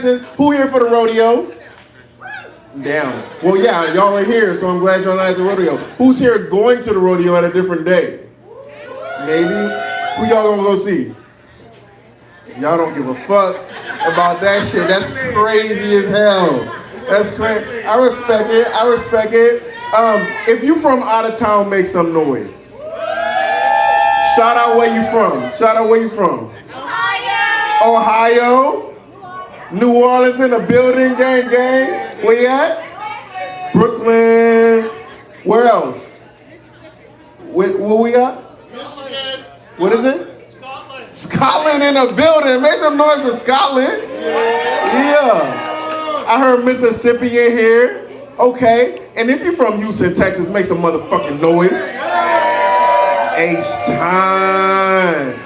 Texas. Who here for the rodeo? Damn. Well, yeah, y'all are here, so I'm glad y'all not at the rodeo. Who's here going to the rodeo at a different day? Maybe? Who y'all gonna go see? Y'all don't give a fuck about that shit. That's crazy as hell. That's crazy. I respect it. I respect it. If you from out of town, make some noise. Shout out where you from. Shout out where you from. Ohio. New Orleans in the building, gang, gang. Where you at? Brooklyn. Where else? Where we got? What is it? Scotland in the building. Make some noise for Scotland. Yeah. I heard Mississippi in here. Okay. And if you're from Houston, Texas, make some motherfucking noise. H-time.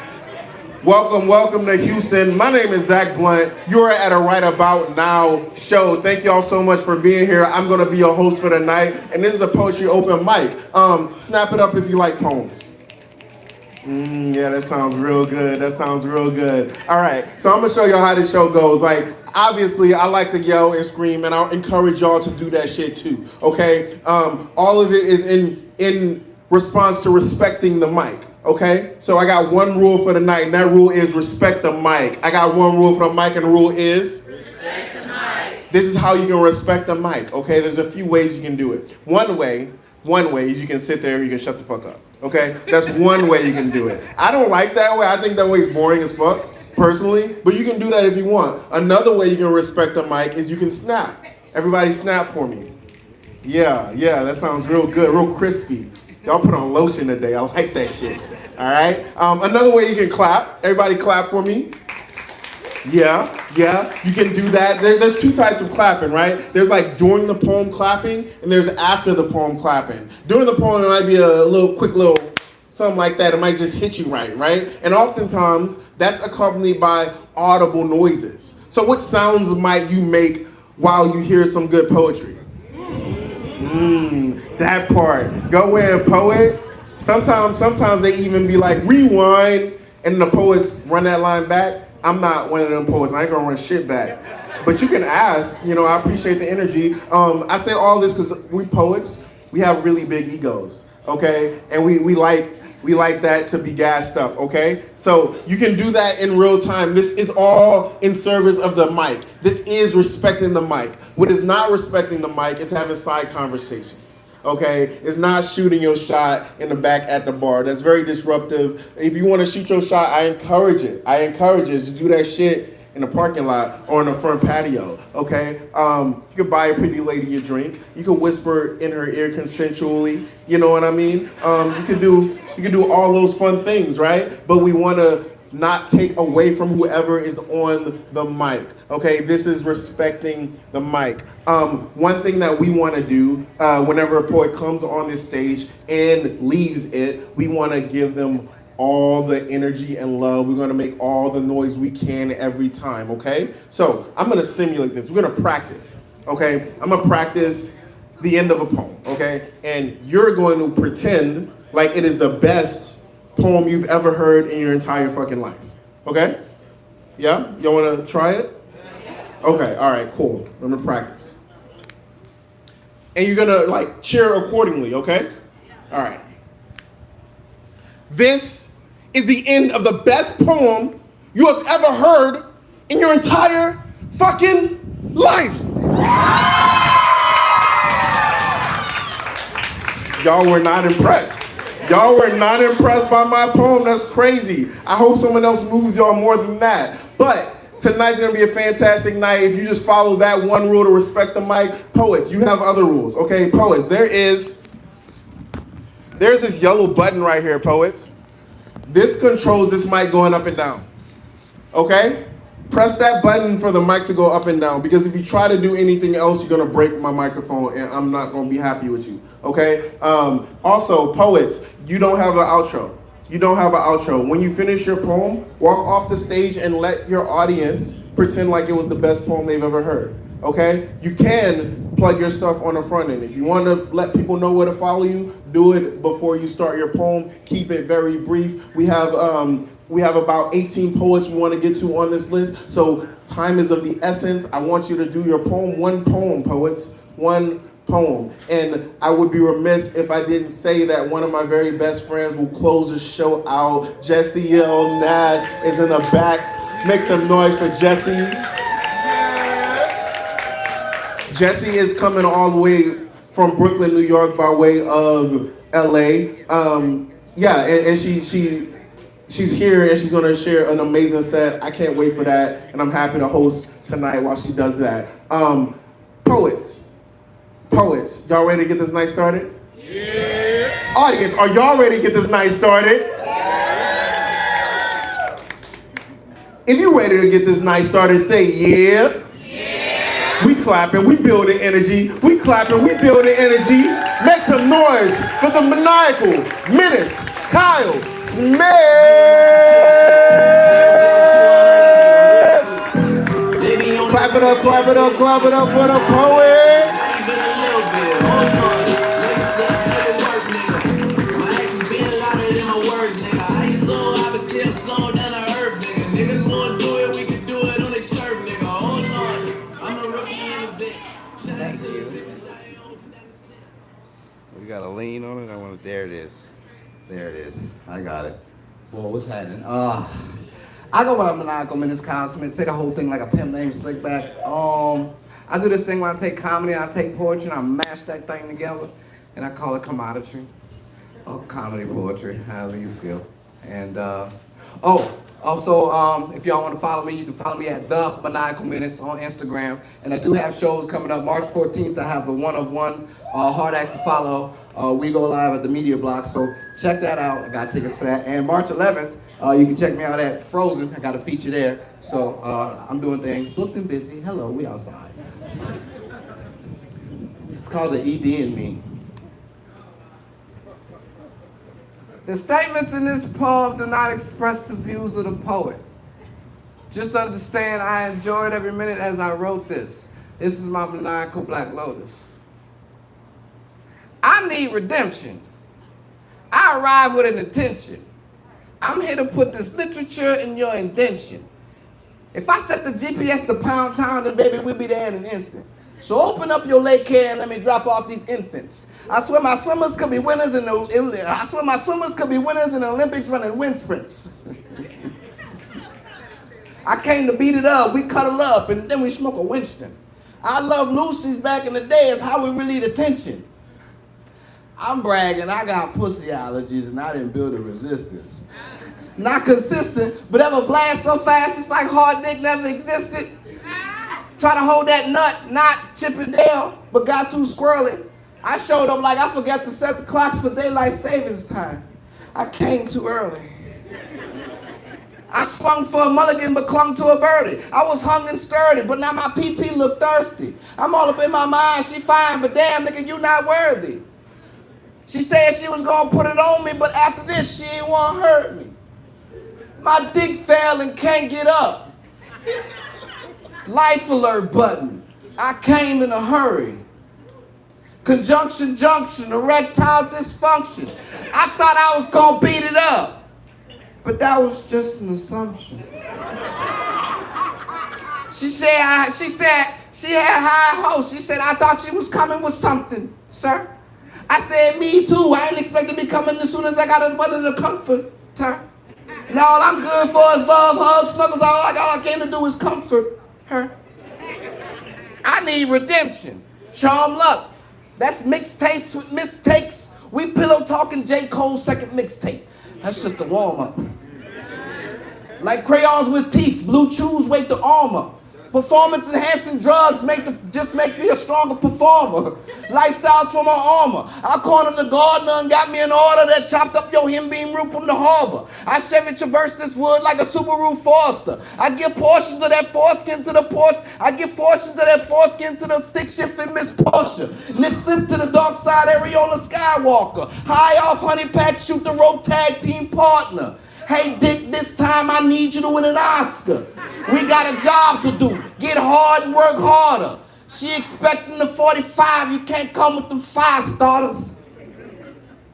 Welcome to Houston. My name is Zach Blunt. You're at a Right About Now show. Thank y'all so much for being here. I'm going to be your host for the night. And this is a poetry open mic. Snap it up if you like poems. Yeah, that sounds real good. That sounds real good. All right, so I'm gonna show y'all how this show goes. Like, obviously, I like to yell and scream, and I'll encourage y'all to do that shit too. Okay, all of it is in response to respecting the mic. Okay, so I got one rule for the night, and that rule is respect the mic. I got one rule for the mic, and the rule is respect the mic. This is how you can respect the mic. Okay, there's a few ways you can do it. One way is you can sit there, you can shut the fuck up. Okay, that's one way you can do it. I don't like that way. I think that way is boring as fuck, personally. But you can do that if you want. Another way you can respect the mic is you can snap. Everybody snap for me. Yeah, that sounds real good, real crispy. Y'all put on lotion today. I like that shit. All right. Another way you can clap. Everybody clap for me. Yeah, you can do that. There's two types of clapping, right? There's like during the poem clapping, and there's after the poem clapping. During the poem, it might be a quick little something like that. It might just hit you right? And oftentimes, that's accompanied by audible noises. So what sounds might you make while you hear some good poetry? That part. Go in, poet. Sometimes they even be like, rewind, and the poets run that line back. I'm not one of them poets. I ain't gonna run shit back. But you can ask, I appreciate the energy. I say all this because we poets, we have really big egos, okay? And we like that to be gassed up, okay? So you can do that in real time. This is all in service of the mic. This is respecting the mic. What is not respecting the mic is having side conversations. Okay, it's not shooting your shot in the back at the bar. That's very disruptive. If you want to shoot your shot, I encourage it. To do that shit in the parking lot or in the front patio. Okay, you can buy a pretty lady a drink. You can whisper in her ear consensually. You know what I mean? You can do all those fun things, right? But we want to not take away from whoever is on the mic. Okay, this is respecting the mic. One thing that we want to do whenever a poet comes on this stage and leaves it, we want to give them all the energy and love. We're going to make all the noise we can every time, okay? So I'm going to simulate this. We're going to practice, okay? I'm going to practice the end of a poem, okay? And you're going to pretend like it is the best poem you've ever heard in your entire fucking life. Okay? Yeah? Y'all wanna try it? Okay, alright, cool. I'm gonna practice. And you're gonna cheer accordingly, okay? Alright. This is the end of the best poem you have ever heard in your entire fucking life. Y'all were not impressed. Y'all were not impressed by my poem. That's crazy. I hope someone else moves y'all more than that. But tonight's gonna be a fantastic night. If you just follow that one rule to respect the mic. Poets, you have other rules, okay? Poets, there's this yellow button right here, poets. This controls this mic going up and down, okay? Press that button for the mic to go up and down, because if you try to do anything else, you're gonna break my microphone and I'm not gonna be happy with you, okay? Also, poets, you don't have an outro. When you finish your poem, walk off the stage and let your audience pretend like it was the best poem they've ever heard, okay? You can plug your stuff on the front end. If you want to let people know where to follow you, do it before you start your poem. Keep it very brief. We have We have about 18 poets we want to get to on this list, so time is of the essence. I want you to do your poem, one poem, poets, one poem. And I would be remiss if I didn't say that one of my very best friends will close the show out. Jesse L. Nash is in the back. Make some noise for Jesse. Jesse is coming all the way from Brooklyn, New York by way of LA. And she's here and she's gonna share an amazing set. I can't wait for that, and I'm happy to host tonight while she does that. Poets, y'all ready to get this night started? Yeah. Audience, are y'all ready to get this night started? Yeah. If you're ready to get this night started, say yeah. Yeah. We clapping, we building energy. We clapping, we building energy. Make some noise for the maniacal menace, Kyle Smith. Clap it up, clap it up, clap it up for the poet. We got a lean on it. I want to. There it is. There it is. I got it. Well, what's happening? I go by Maniacal Menace Kyle Smith. Say the whole thing like a pimp named Slickback. I do this thing when I take comedy and I take poetry and I mash that thing together and I call it commodity. Or comedy poetry, however you feel. And also, if y'all want to follow me, you can follow me at The Maniacal Menace on Instagram. And I do have shows coming up. March 14th, I have the One of One, Hard Acts to Follow. We go live at the Media Block, so check that out. I got tickets for that. And March 11th, you can check me out at Frozen. I got a feature there. So I'm doing things. Booked and busy. Hello, we outside. It's called the ED in me. The statements in this poem do not express the views of the poet. Just understand I enjoyed every minute as I wrote this. This is my maniacal Black Lotus. I need redemption. I arrive with an intention. I'm here to put this literature in your indention. If I set the GPS to pound town, then baby, we'll be there in an instant. So open up your lake care and let me drop off these infants. I swear my swimmers could be winners in the Olympics running wind sprints. I came to beat it up, we cuddle up, and then we smoke a Winston. I love Lucy's back in the day, it's how we relieve the tension. I'm bragging, I got pussy allergies and I didn't build a resistance. Not consistent, but ever blast so fast it's like hard dick never existed. Try to hold that nut, not Chippendale, but got too squirrely. I showed up like I forgot to set the clocks for daylight savings time. I came too early. I swung for a mulligan but clung to a birdie. I was hung and sturdy, but now my PP look thirsty. I'm all up in my mind, she fine, but damn nigga, you not worthy. She said she was gonna put it on me, but after this, she ain't wanna hurt me. My dick fell and can't get up. Life alert button. I came in a hurry. Conjunction junction, erectile dysfunction. I thought I was gonna beat it up, but that was just an assumption. She said she had high hopes. She said I thought she was coming with something, sir. I said me too. I ain't expect to be coming as soon as I got under the comforter. And all I'm good for is love, hugs, snuggles. All I came to do is comfort her. I need redemption. Charm luck. That's mixtapes with mistakes. We pillow talking J. Cole's second mixtape. That's just the warm up. Like crayons with teeth, blue chews weight the armor. Performance enhancing drugs just make me a stronger performer. Lifestyles for my armor. I cornered the gardener and got me an order that chopped up your him beam root from the harbor. I Chevy traverse this wood like a Subaru Forester. I give portions of that foreskin to the Porsche. I give portions of that foreskin to the stick shifting Miss Porsche. Nip slip to the dark side, Areola Skywalker. High off honey pack, shoot the rope tag team partner. Hey Dick, this time I need you to win an Oscar. We got a job to do. Get hard and work harder. She expecting the 45, you can't come with them 5 starters.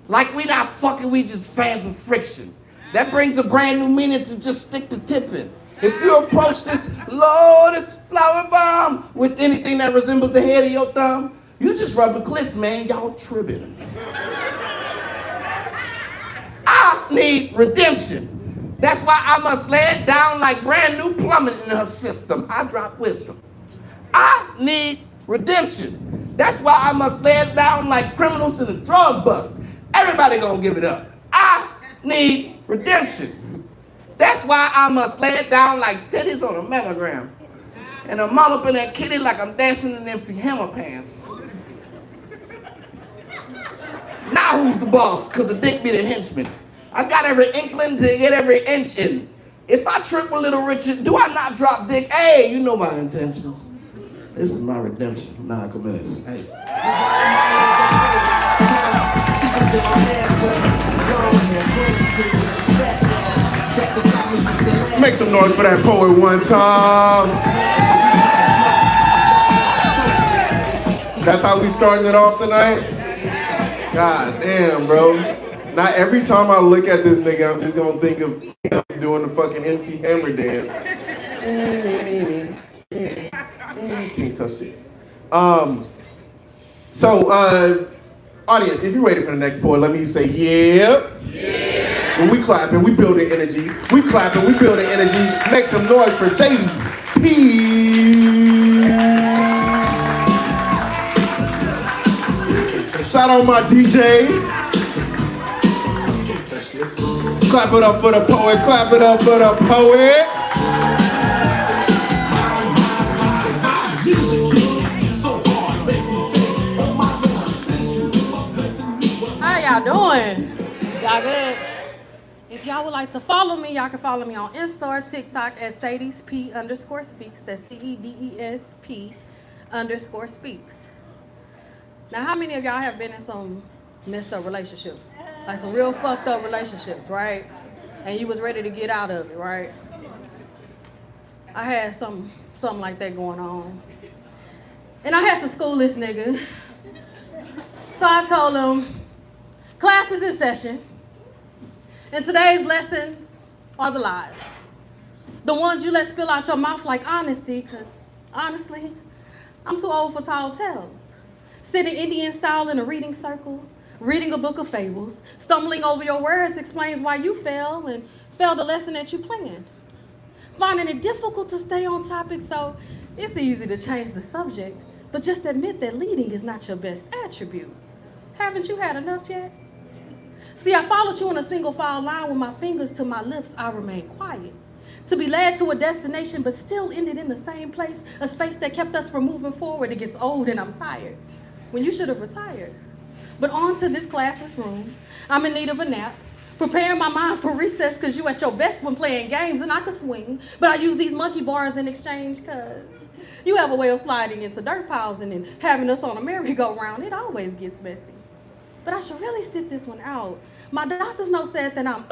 Like we not fucking, we just fans of friction. That brings a brand new meaning to just stick the tip in. If you approach this lotus flower bomb with anything that resembles the head of your thumb, you just rubbing clits, man. Y'all tripping. I need redemption. That's why I must lay it down like brand new plumbing in her system. I drop wisdom. I need redemption. That's why I must lay it down like criminals in a drug bust. Everybody gonna give it up. I need redemption. That's why I must lay it down like titties on a mammogram. And I'm all up in that kitty like I'm dancing in MC Hammer pants. Now who's the boss? Cause the dick be the henchman. I got every inkling to get every inch in. If I trip with Little Richard, do I not drop dick? Hey, you know my intentions. This is my redemption. Nah, come in this. Hey. Make some noise for that poet one time. That's how we starting it off tonight? God damn, bro. Not every time I look at this nigga, I'm just gonna think of him doing the fucking MC Hammer dance. Can't touch this. Audience, if you're ready for the next poet, let me say, yeah. Yeah. When we clapping, we building energy. We clapping, we building energy. Make some noise for Sadie's. Peace. Shout out my DJ. Clap it up for the poet. Clap it up for the poet. How y'all doing? Y'all good? If y'all would like to follow me, y'all can follow me on Insta or TikTok at SadiesP_speaks. That's CEDESP_speaks. Now, how many of y'all have been in some messed up relationships? Like some real fucked up relationships, right? And you was ready to get out of it, right? I had something like that going on. And I had to school this nigga. So I told him, class is in session. And today's lessons are the lies. The ones you let spill out your mouth like honesty, because honestly, I'm too old for tall tales. Sitting Indian style in a reading circle, reading a book of fables, stumbling over your words explains why you failed and failed the lesson that you planned. Finding it difficult to stay on topic, so it's easy to change the subject, but just admit that leading is not your best attribute. Haven't you had enough yet? See, I followed you in a single file line with my fingers to my lips, I remained quiet. To be led to a destination, but still ended in the same place, a space that kept us from moving forward. It gets old and I'm tired, when you should have retired. But on to this classless room, I'm in need of a nap, preparing my mind for recess because you at your best when playing games and I could swing, but I use these monkey bars in exchange because you have a way of sliding into dirt piles and then having us on a merry-go-round. It always gets messy. But I should really sit this one out. My doctor's note said that I'm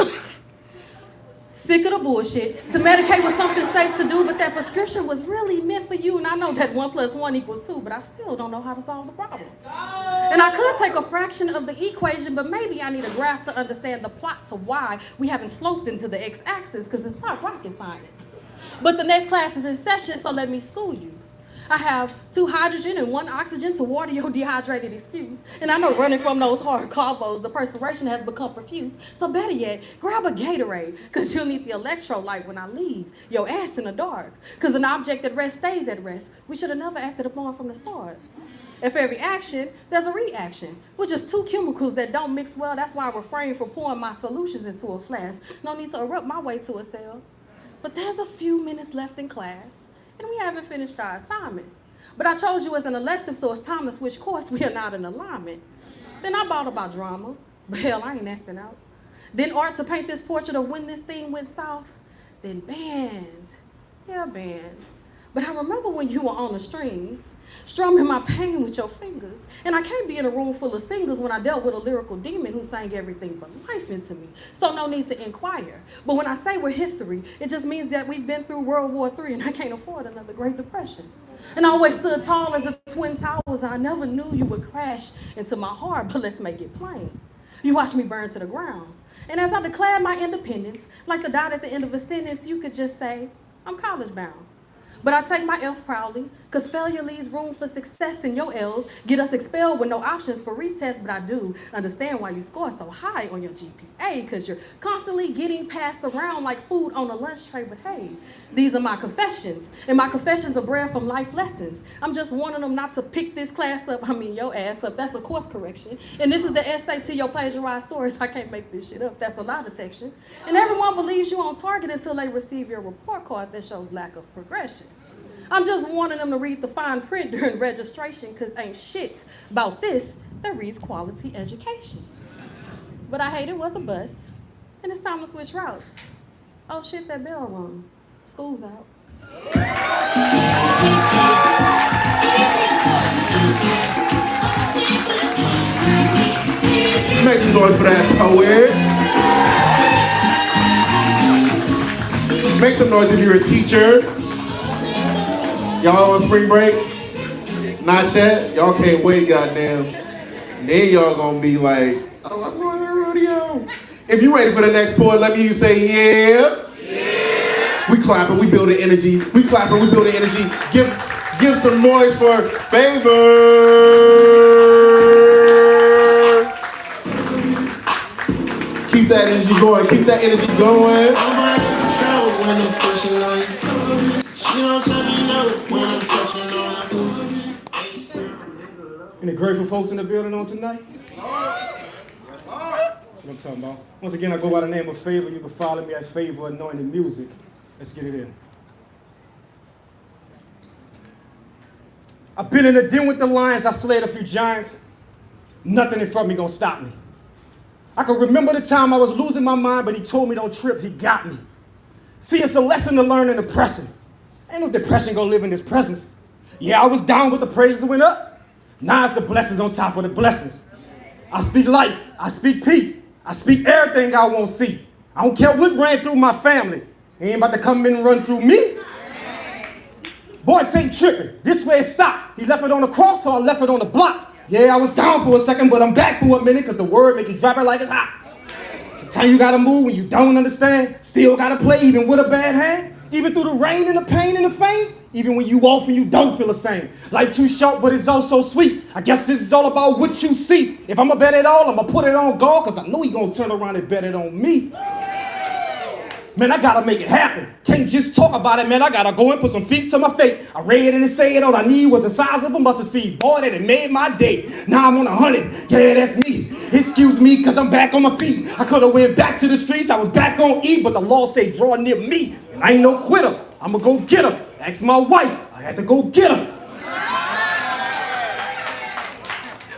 sick of the bullshit, to medicate was something safe to do, but that prescription was really meant for you, and I know that 1 + 1 = 2, but I still don't know how to solve the problem. And I could take a fraction of the equation, but maybe I need a graph to understand the plot to why we haven't sloped into the x-axis, because it's not rocket science. But the next class is in session, so let me school you. I have 2 hydrogen and 1 oxygen to water your dehydrated excuse. And I know running from those hard carvos, the perspiration has become profuse. So better yet, grab a Gatorade, because you'll need the electrolyte when I leave your ass in the dark. Because an object at rest stays at rest. We should have never acted upon from the start. And for every action, there's a reaction. We're just 2 chemicals that don't mix well. That's why I refrain from pouring my solutions into a flask. No need to erupt my way to a cell. But there's a few minutes left in class, and we haven't finished our assignment. But I chose you as an elective, so it's time to switch course. We are not in alignment. Then I bought about drama, but hell, I ain't acting out. Then art to paint this portrait of when this thing went south. Then band, yeah, band. But I remember when you were on the strings, strumming my pain with your fingers. And I can't be in a room full of singers when I dealt with a lyrical demon who sang everything but life into me. So no need to inquire. But when I say we're history, it just means that we've been through World War III and I can't afford another Great Depression. And I always stood tall as the Twin Towers. I never knew you would crash into my heart, but let's make it plain. You watched me burn to the ground. And as I declare my independence, like the dot at the end of a sentence, you could just say, I'm college bound. But I take my L's proudly, because failure leaves room for success, and your L's get us expelled with no options for retest. But I do understand why you score so high on your GPA, because you're constantly getting passed around like food on a lunch tray. But hey, these are my confessions, and my confessions are bred from life lessons. I'm just warning them not to pick this class up, your ass up. That's a course correction. And this is the essay to your plagiarized stories. I can't make this shit up. That's a lie detection. And everyone believes you on target until they receive your report card that shows lack of progression. I'm just wanting them to read the fine print during registration, because ain't shit about this that reads quality education. But I hate it was a bus, and it's time to switch routes. Oh shit, that bell rung. School's out. Make some noise for that poet. Make some noise if you're a teacher. Y'all on spring break? Not yet? Y'all can't wait, goddamn. Then y'all gonna be like, oh, I'm going to the rodeo. If you ready for the next poet, let me say yeah. Yeah. We clapping, we building energy. We clapping, we building energy. Give some noise for Favor. Keep that energy going, keep that energy going. Any grateful folks in the building on tonight? That's what I'm talking about. Once again, I go by the name of Favor. You can follow me at Favor Anointed Music. Let's get it in. I've been in the den with the lions. I slayed a few giants. Nothing in front of me gonna stop me. I can remember the time I was losing my mind, but he told me don't trip. He got me. See, it's a lesson to learn in the present. Ain't no depression gonna live in this presence. Yeah, I was down, but the praises went up. Now it's the blessings on top of the blessings. I speak life. I speak peace. I speak everything I won't see. I don't care what ran through my family. He ain't about to come in and run through me. Boy, Satan tripping. This way it stopped. He left it on the cross, so I left it on the block. Yeah, I was down for a second, but I'm back for a minute, because the word make you drop it like it's hot. Sometimes you gotta move when you don't understand. Still gotta play even with a bad hand. Even through the rain and the pain and the fame. Even when you off and you don't feel the same. Life too short, but it's also sweet. I guess this is all about what you see. If I'ma bet it all, I'ma put it on God, because I know he gonna turn around and bet it on me. Man, I gotta make it happen. Can't just talk about it, man. I gotta go and put some feet to my fate. I read and it said all I need was the size of a mustard seed. Boy, that it made my day. Now I'm on 100. Yeah, that's me. Excuse me, because I'm back on my feet. I could have went back to the streets. I was back on E, but the law say draw near me. And I ain't no quitter. I'ma go get her. Ask my wife. I had to go get her.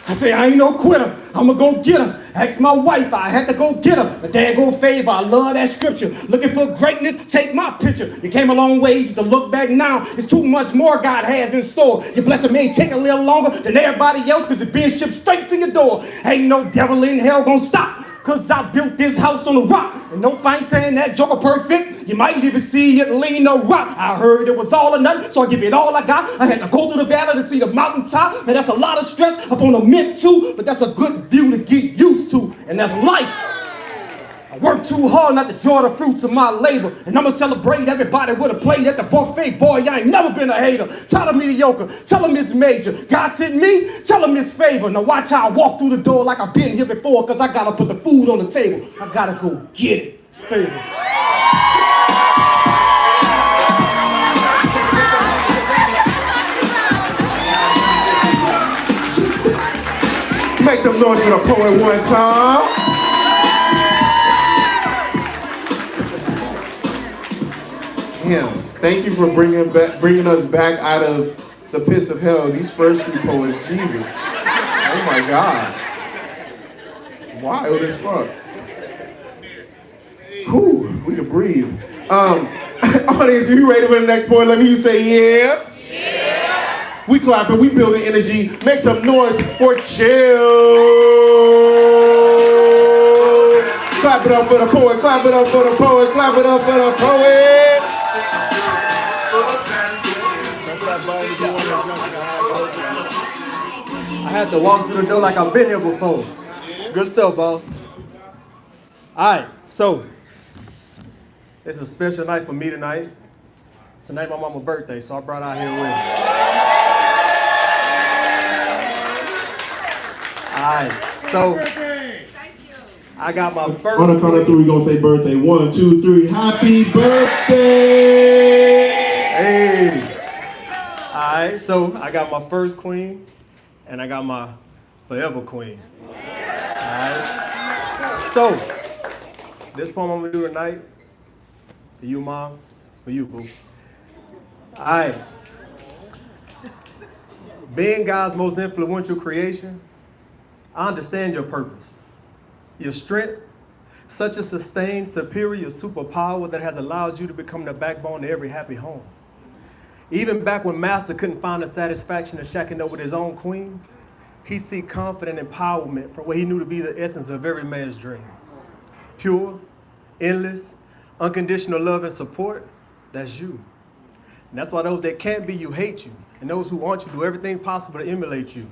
I say, I ain't no quitter. I'ma go get her. Ask my wife, I had to go get her. But there go Favor, I love that scripture. Looking for greatness, take my picture. You came a long way, to look back now. It's too much more God has in store. Your blessing may take a little longer than everybody else, because it's being shipped straight to your door. Ain't no devil in hell gonna stop, because I built this house on the rock. And nobody saying that joker perfect. You might even see it lean or rock. I heard it was all or nothing, so I give it all I got. I had to go through the valley to see the mountaintop. And that's a lot of stress up on the mint too, but that's a good view to get used to. And that's life. I work too hard not to enjoy the fruits of my labor. And I'ma celebrate everybody with a plate at the buffet. Boy, I ain't never been a hater. Tell them mediocre, tell them it's major. God sent me, tell them it's favor. Now watch how I walk through the door like I've been here before, because I gotta put the food on the table. I gotta go get it. Favor. Make some noise for the poet one time. Yeah, thank you for bringing us back out of the pits of hell. These first three poets, Jesus. Oh my God. It's wild as fuck. Whew, we can breathe. Audience, are you ready for the next poet? Let me hear you say yeah. We clapping, we building energy. Make some noise for chill. Clap it up for the poet, clap it up for the poet, clap it up for the poet. I had to walk through the door like I've been here before. Good stuff, boss. All right, so it's a special night for me tonight. Tonight my mama's birthday, so I brought her out here with me. All right, so I got my first. On the count of three, we gonna say birthday. 1, 2, 3. Happy birthday! Hey. All right, so I got my first queen, and I got my forever queen. All right. So this poem I'm gonna do tonight for you, mom, for you, boo. All right. Being God's most influential creation, I understand your purpose. Your strength, such a sustained, superior superpower that has allowed you to become the backbone to every happy home. Even back when Master couldn't find the satisfaction of shacking up with his own queen, he seeked confident empowerment for what he knew to be the essence of every man's dream. Pure, endless, unconditional love and support, that's you. And that's why those that can't be you hate you, and those who want you do everything possible to emulate you.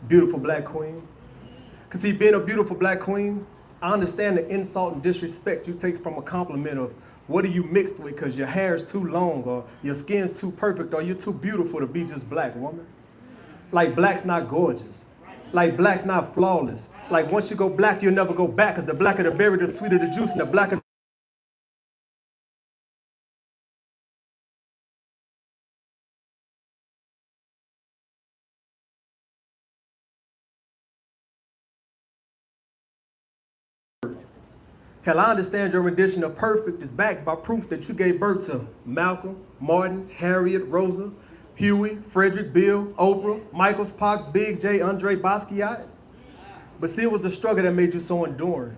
Beautiful black queen. Because see, being a beautiful black queen, I understand the insult and disrespect you take from a compliment of what are you mixed with because your hair is too long or your skin's too perfect or you're too beautiful to be just black, woman. Like black's not gorgeous. Like black's not flawless. Like once you go black, you'll never go back because the blacker the berry, the sweeter the juice, and the blacker Hell, I understand your rendition of perfect is backed by proof that you gave birth to Malcolm, Martin, Harriet, Rosa, Huey, Frederick, Bill, Oprah, Michael, Spock, Big J, Andre, Basquiat. But see, it was the struggle that made you so enduring.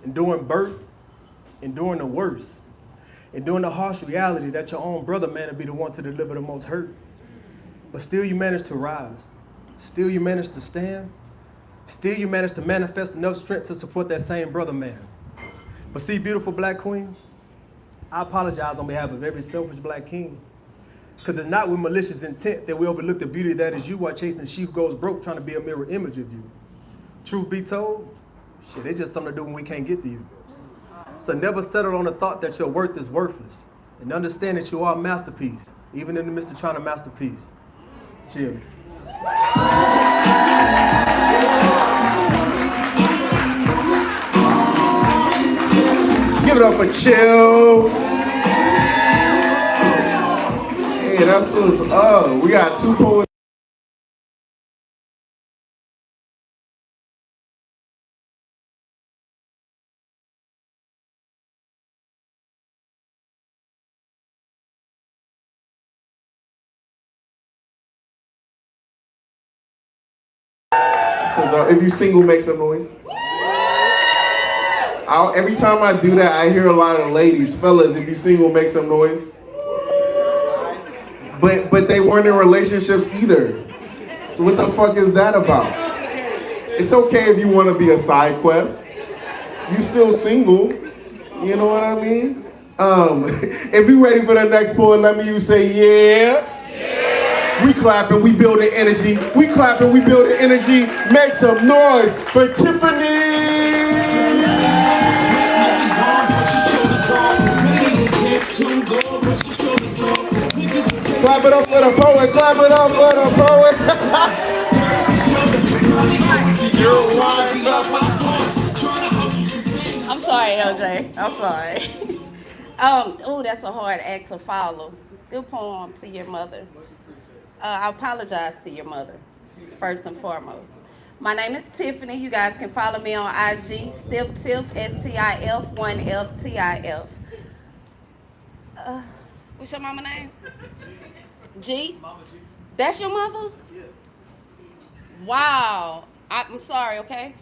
Enduring birth, enduring the worst, enduring the harsh reality that your own brother man would be the one to deliver the most hurt. But still you managed to rise. Still you managed to stand. Still you managed to manifest enough strength to support that same brother man. But see, beautiful black queen, I apologize on behalf of every selfish black king. Because it's not with malicious intent that we overlook the beauty that is you while chasing she who goes broke trying to be a mirror image of you. Truth be told, shit, it's just something to do when we can't get to you. So never settle on the thought that your worth is worthless. And understand that you are a masterpiece, even in the midst of trying to masterpiece. Cheers. Give it up for Chill. Hey, that's what's up. We got 2 poets. Says, if you single, make some noise. Every time I do that, I hear a lot of ladies, fellas, if you single, make some noise. But they weren't in relationships either. So what the fuck is that about? It's okay if you want to be a side quest. You still single. You know what I mean? If you ready for the next poet, let me you say yeah. We clapping, we building energy. We clapping, we building energy. Make some noise for Tiffany. Clap it up for the poet, clap it up for the poet. I'm sorry, LJ. I'm sorry. Oh, that's a hard act to follow. Good poem to your mother. I apologize to your mother, first and foremost. My name is Tiffany. You guys can follow me on IG, StiffTiff, STIF, 1FTIF. What's your mama name? G? That's your mother? Wow. I'm sorry, okay?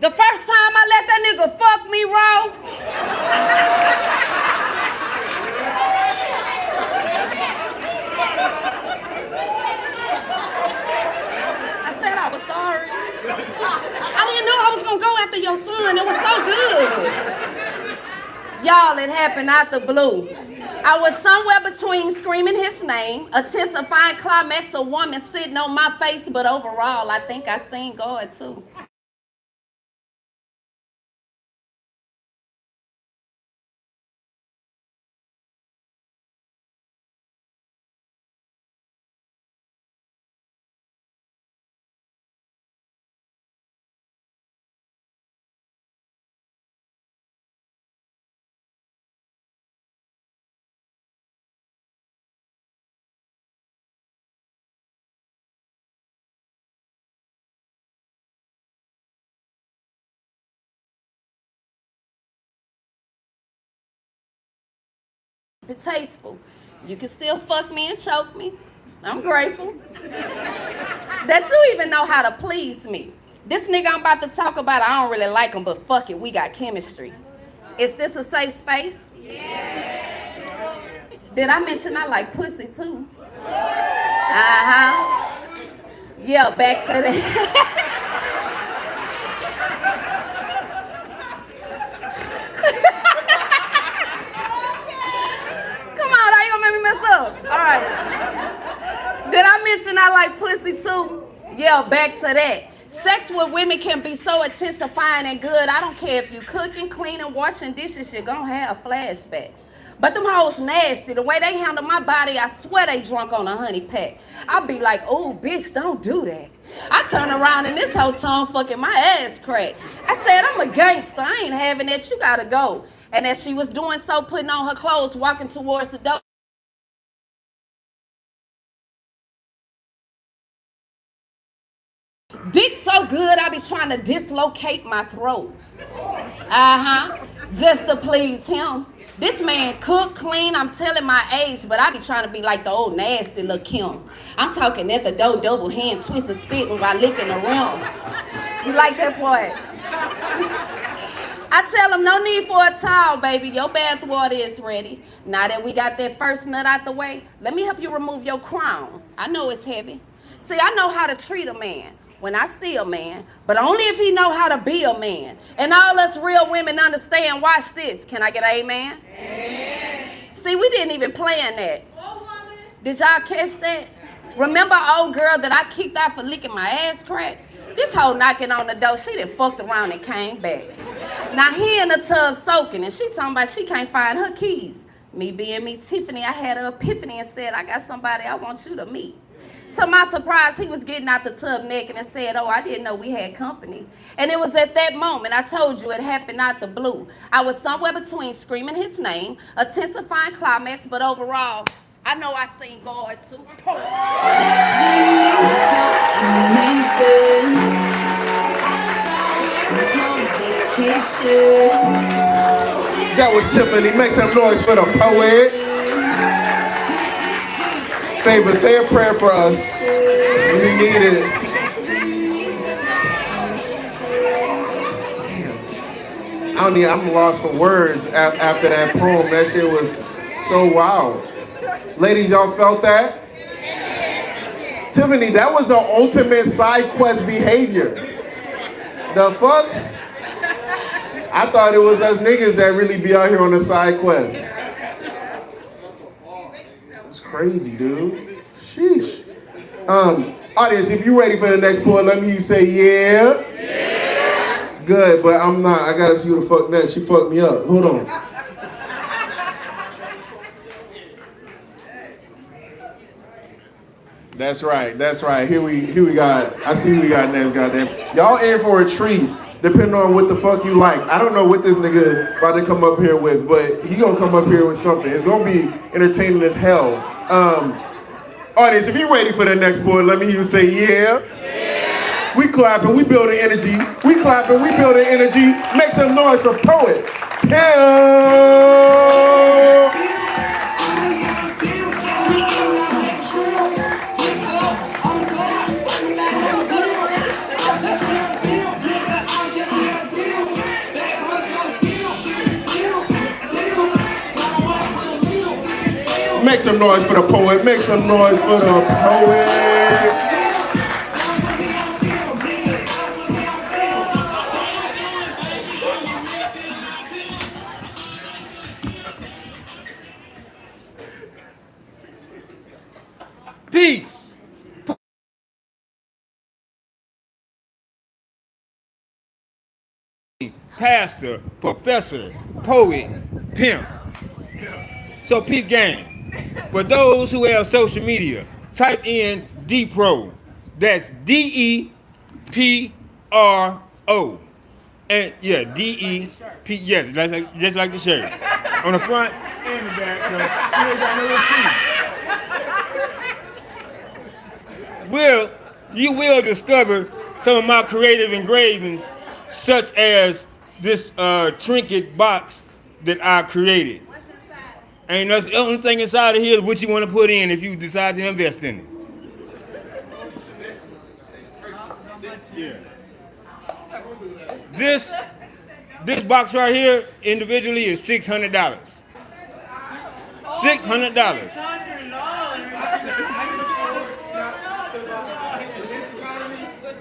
The first time I let that nigga fuck me raw. I said I was sorry. I didn't know I was gonna go after your son. It was so good. Y'all, it happened out the blue. I was somewhere between screaming his name, a testifying climax, a woman sitting on my face, but overall, I think I seen God too. keep it tasteful. You can still fuck me and choke me. I'm grateful that you even know how to please me. This nigga I'm about to talk about, I don't really like him, but fuck it, we got chemistry. Is this a safe space? Yeah. Did I mention I like pussy too? Uh-huh. Yeah, back to that. Come on, now you gonna make me mess up. All right. Did I mention I like pussy too? Yeah, back to that. Sex with women can be so intensifying and good. I don't care if you cooking, cleaning, washing dishes, you're gonna have flashbacks. But them hoes nasty. The way they handle my body, I swear they drunk on a honey pack. I be like, oh, bitch, don't do that. I turn around and this whole tongue fucking my ass crack. I said, I'm a gangster. I ain't having that. You gotta go. And as she was doing so, putting on her clothes, walking towards the door, dick so good, I be trying to dislocate my throat. Just to please him. This man cook, clean, I'm telling my age, but I be trying to be like the old nasty little Kim. I'm talking at the door, double hand, twisting, spitting while licking the rim. You like that part? I tell him, no need for a towel, baby. Your bath water is ready. Now that we got that first nut out the way, let me help you remove your crown. I know it's heavy. See, I know how to treat a man when I see a man, but only if he know how to be a man. And all us real women understand, watch this. Can I get an amen? Amen. See, we didn't even plan that. Did y'all catch that? Remember old girl that I kicked out for licking my ass crack? This hoe knocking on the door, she done fucked around and came back. Now he in the tub soaking and she talking about she can't find her keys. Me being me, Tiffany, I had an epiphany and said, I got somebody I want you to meet. To my surprise, he was getting out the tub naked and said, oh, I didn't know we had company. And it was at that moment, I told you it happened out the blue. I was somewhere between screaming his name, intensifying climax, but overall, I know I seen God too. That was Tiffany. Make some noise for the poet. Favor, say a prayer for us. We need it. I'm lost for words after that poem. That shit was so wild. Ladies, y'all felt that? Tiffany, that was the ultimate side quest behavior. The fuck? I thought it was us niggas that really be out here on the side quest. That's crazy, dude. Sheesh. Audience, if you ready for the next poem, let me say yeah. Yeah. Good, but I'm not. I gotta see who the fuck next. She fucked me up. Hold on. That's right. That's right. Here we got. I see who we got next. Goddamn. Y'all in for a treat. Depending on what the fuck you like. I don't know what this nigga about to come up here with, but he gonna come up here with something. It's gonna be entertaining as hell. Audience, if you're ready for the next poem, let me hear you say yeah. Yeah. We clapping, we building energy. We clapping, we building energy. Make some noise for Poet. Hell. Make some noise for the poet. Make some noise for the poet. Peace. Pastor, professor, poet, pimp. So peep game. For those who have social media, type in D-Pro. That's D-E-P-R-O. And yeah, D-E-P, yeah, just like the shirt. On the front and the back, so you ain't got no receipt. You will discover some of my creative engravings, such as this trinket box that I created. Ain't nothing. The only thing inside of here is what you want to put in if you decide to invest in it. Yeah. This box right here individually is $600. $600.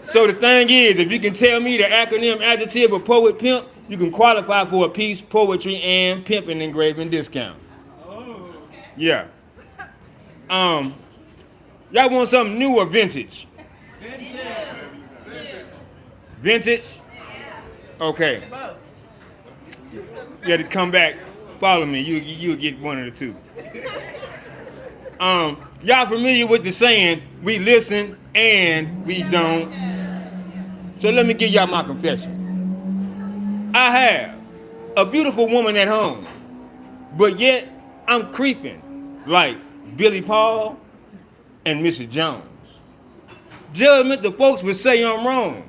So the thing is, if you can tell me the acronym adjective of poet pimp, you can qualify for a piece, poetry, and pimping engraving discount. Yeah. Y'all want something new or vintage? Vintage? Okay. You had to come back, follow me. You'll get one of the two. Y'all familiar with the saying, we listen and we don't? So let me give y'all my confession. I have a beautiful woman at home, but yet I'm creeping like Billy Paul and Mrs. Jones. Judgment, the folks would say I'm wrong,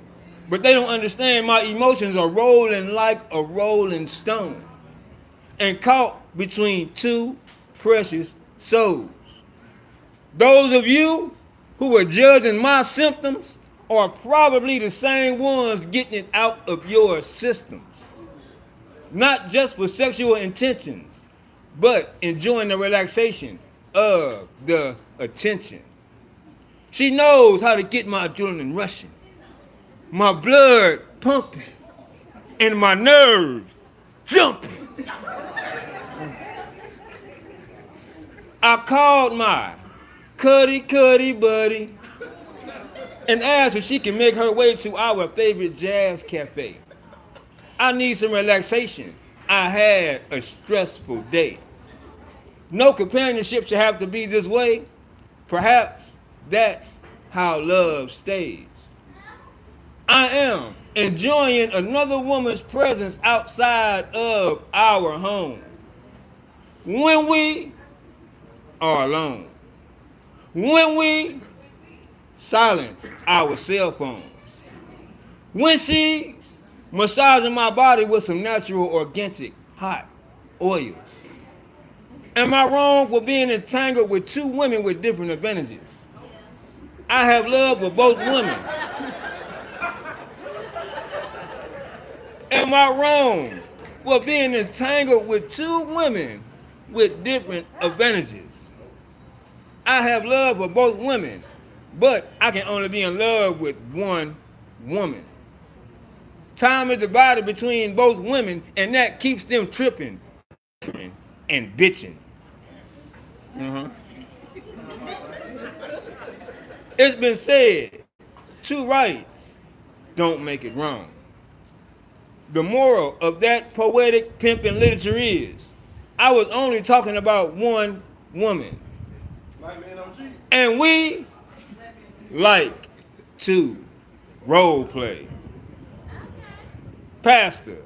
but they don't understand my emotions are rolling like a rolling stone and caught between two precious souls. Those of you who are judging my symptoms are probably the same ones getting it out of your systems. Not just for sexual intentions, but enjoying the relaxation of the attention. She knows how to get my adrenaline rushing, my blood pumping, and my nerves jumping. I called my Cuddy buddy and asked if she can make her way to our favorite jazz cafe. I need some relaxation. I had a stressful day. No companionship should have to be this way. Perhaps that's how love stays. I am enjoying another woman's presence outside of our home when we are alone. When we silence our cell phones. When she's massaging my body with some natural, organic, hot oils. Am I wrong for being entangled with two women with different advantages? I have love for both women. Am I wrong for being entangled with two women with different advantages? I have love for both women, but I can only be in love with one woman. Time is divided between both women, and that keeps them tripping and bitching. It's been said, two rights don't make it wrong. The moral of that poetic pimping literature is, I was only talking about one woman. And we like to role play. Pastor,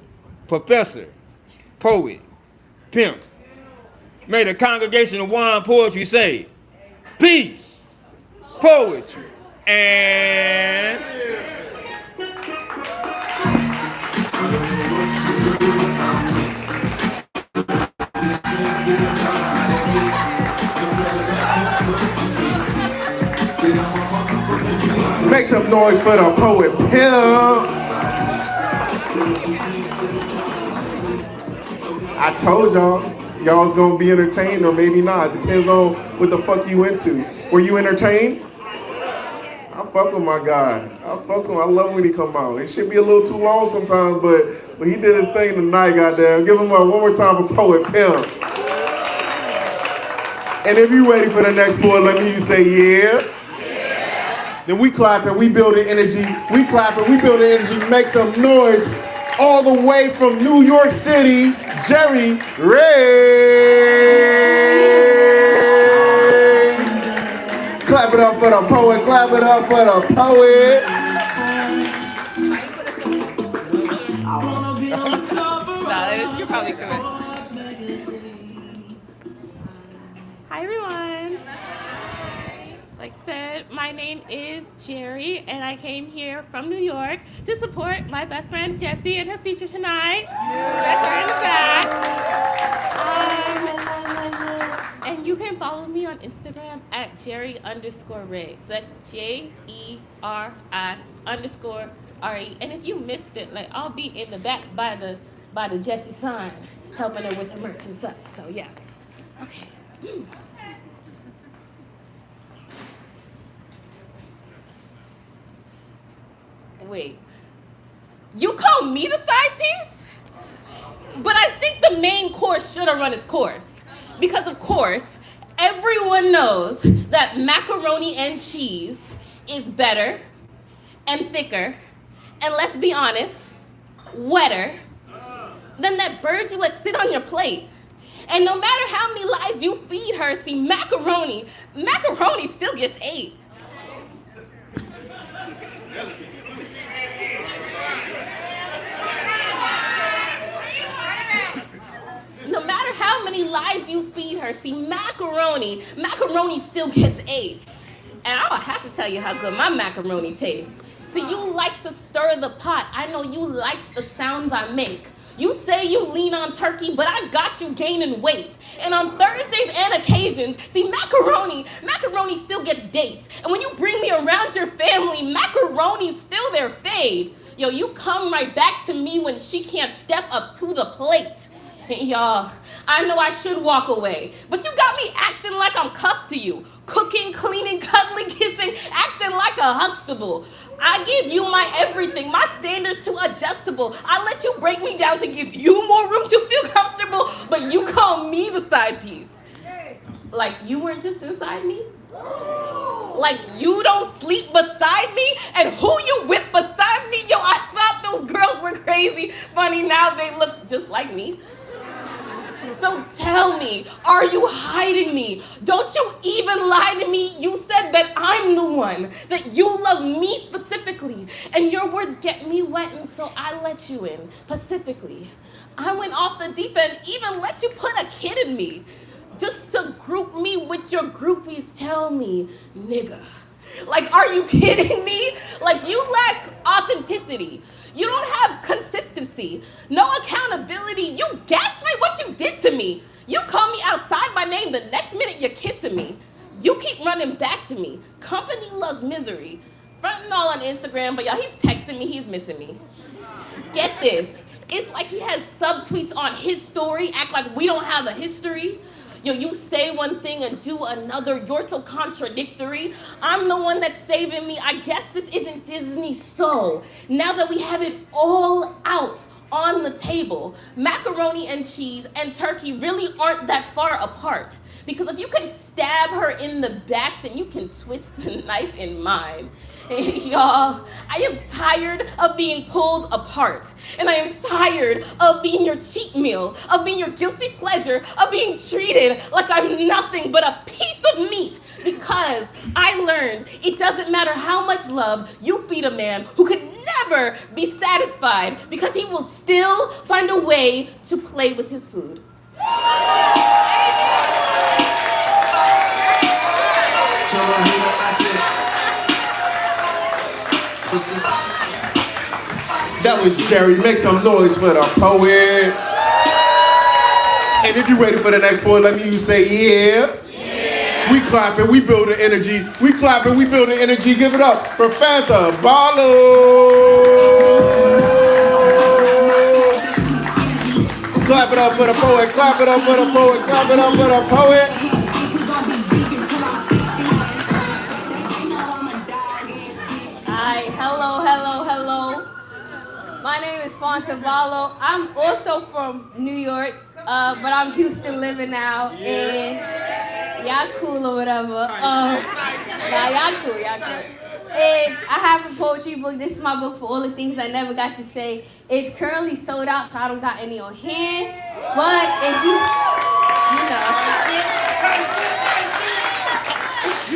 professor, poet, pimp. May the congregation of wine poetry say, peace, poetry, and... Make some noise for the poet pimp. I told y'all was gonna be entertained or maybe not. Depends on what the fuck you into. Were you entertained? I fuck with my guy. I fuck with him. I love when he come out. It should be a little too long sometimes, but he did his thing tonight, goddamn. Give him up one more time for Poet Pimp. And if you ready for the next poet, let me hear you say yeah. Then we clapping, we building energy. We clapping, we building energy. Make some noise all the way from New York City, Jerry Ray. Clap it up for the poet. Clap it up for the poet. Nah, you're probably correct. Hi, everyone. Like I said, my name is Jerry, and I came here from New York to support my best friend Jessie in her feature tonight. That's her in the chat. You can follow me on Instagram at Jerry_Ray. So that's JERI_RE. And if you missed it, like I'll be in the back by the Jessie sign, helping her with the merch and such. So yeah. Okay. Wait. You call me the side piece? But I think the main course should have run its course. Because of course, everyone knows that macaroni and cheese is better and thicker, and let's be honest, wetter than that bird you let sit on your plate. And no matter how many lies you feed her, see, macaroni still gets ate. No matter how many lies you feed her, see, macaroni still gets ate. And I'll have to tell you how good my macaroni tastes. So you like to stir the pot. I know you like the sounds I make. You say you lean on turkey, but I got you gaining weight. And on Thursdays and occasions, see, macaroni still gets dates. And when you bring me around your family, macaroni's still their fave. Yo, you come right back to me when she can't step up to the plate. Y'all, I know I should walk away, but you got me acting like I'm cuffed to you. Cooking, cleaning, cuddling, kissing, acting like a Huxtable. I give you my everything, my standards too adjustable. I let you break me down to give you more room to feel comfortable, but you call me the side piece. Like you weren't just inside me? Like you don't sleep beside me? And who you with beside me? Yo, I thought those girls were crazy. Funny, now they look just like me. So tell me, are you hiding me? Don't you even lie to me? You said that I'm the one, that you love me specifically. And your words get me wet, and so I let you in, pacifically. I went off the deep end, even let you put a kid in me. Just to group me with your groupies, tell me, nigga. Like, are you kidding me? Like, you lack authenticity. You don't have consistency, no accountability. You gaslight what you did to me. You call me outside my name the next minute you're kissing me. You keep running back to me. Company loves misery. Fronting all on Instagram, but y'all, he's texting me, he's missing me. Get this, it's like he has subtweets on his story, act like we don't have a history. Yo, you say one thing and do another. You're so contradictory. I'm the one that's saving me. I guess this isn't Disney. So now that we have it all out on the table, macaroni and cheese and turkey really aren't that far apart. Because if you can stab her in the back, then you can twist the knife in mine. Y'all, I am tired of being pulled apart. And I am tired of being your cheat meal, of being your guilty pleasure, of being treated like I'm nothing but a piece of meat. Because I learned it doesn't matter how much love you feed a man who could never be satisfied, because he will still find a way to play with his food. That was Jerry. Make some noise for the poet. And if you're ready for the next poet, let me say yeah. We clapping, we building energy. We clapping, we building energy. Give it up for Fontalo. Clap it up for the poet. Clap it up for the poet. Clap it up for the poet. Hi, hello. My name is Fontalo. I'm also from New York, but I'm Houston living now, and y'all cool or whatever. Y'all cool. And I have a poetry book. This is my book for all the things I never got to say. It's currently sold out, so I don't got any on hand. But if you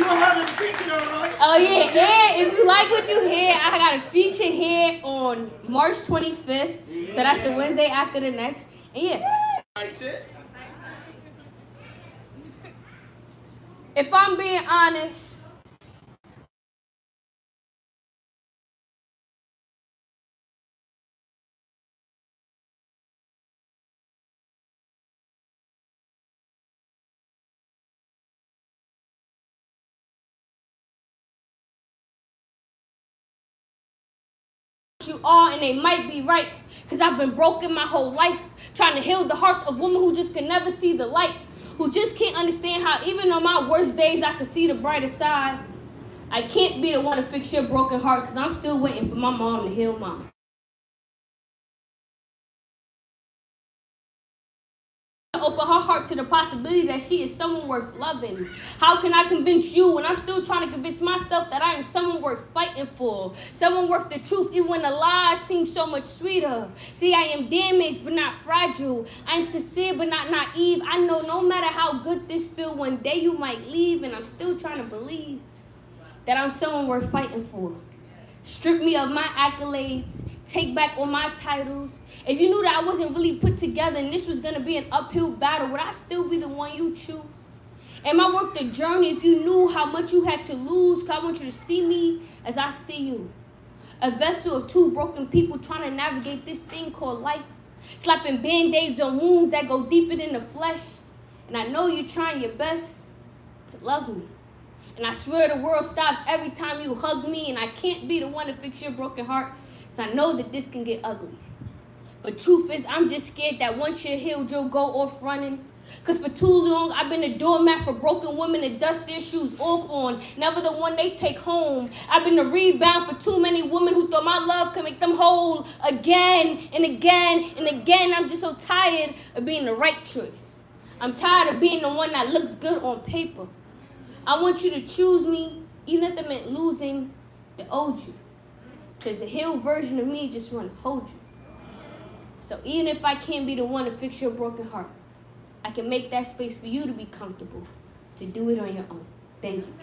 don't have it featured, all right? Oh yeah, and if you like what you hear, I got a feature here on March 25th. So that's the Wednesday after the next. And yeah. If I'm being honest, you are, and they might be right. Cause I've been broken my whole life, trying to heal the hearts of women who just can never see the light, who just can't understand how even on my worst days I can see the brighter side. I can't be the one to fix your broken heart, cause I'm still waiting for my mom to heal mine. Open her heart to the possibility that she is someone worth loving. How can I convince you when I'm still trying to convince myself that I am someone worth fighting for? Someone worth the truth even when the lies seem so much sweeter. See, I am damaged but not fragile. I am sincere but not naive. I know no matter how good this feels, one day you might leave, and I'm still trying to believe that I'm someone worth fighting for. Strip me of my accolades, take back all my titles. If you knew that I wasn't really put together and this was gonna be an uphill battle, would I still be the one you choose? Am I worth the journey if you knew how much you had to lose? Cause I want you to see me as I see you. A vessel of two broken people trying to navigate this thing called life. Slapping band-aids on wounds that go deeper than the flesh. And I know you're trying your best to love me. And I swear the world stops every time you hug me, and I can't be the one to fix your broken heart, because I know that this can get ugly. But truth is, I'm just scared that once you're healed, you'll go off running. Because for too long, I've been a doormat for broken women to dust their shoes off on, never the one they take home. I've been the rebound for too many women who thought my love could make them whole again and again and again. I'm just so tired of being the right choice. I'm tired of being the one that looks good on paper. I want you to choose me, even if that meant losing the old you. Because the healed version of me just want to hold you. So even if I can't be the one to fix your broken heart, I can make that space for you to be comfortable, to do it on your own. Thank you.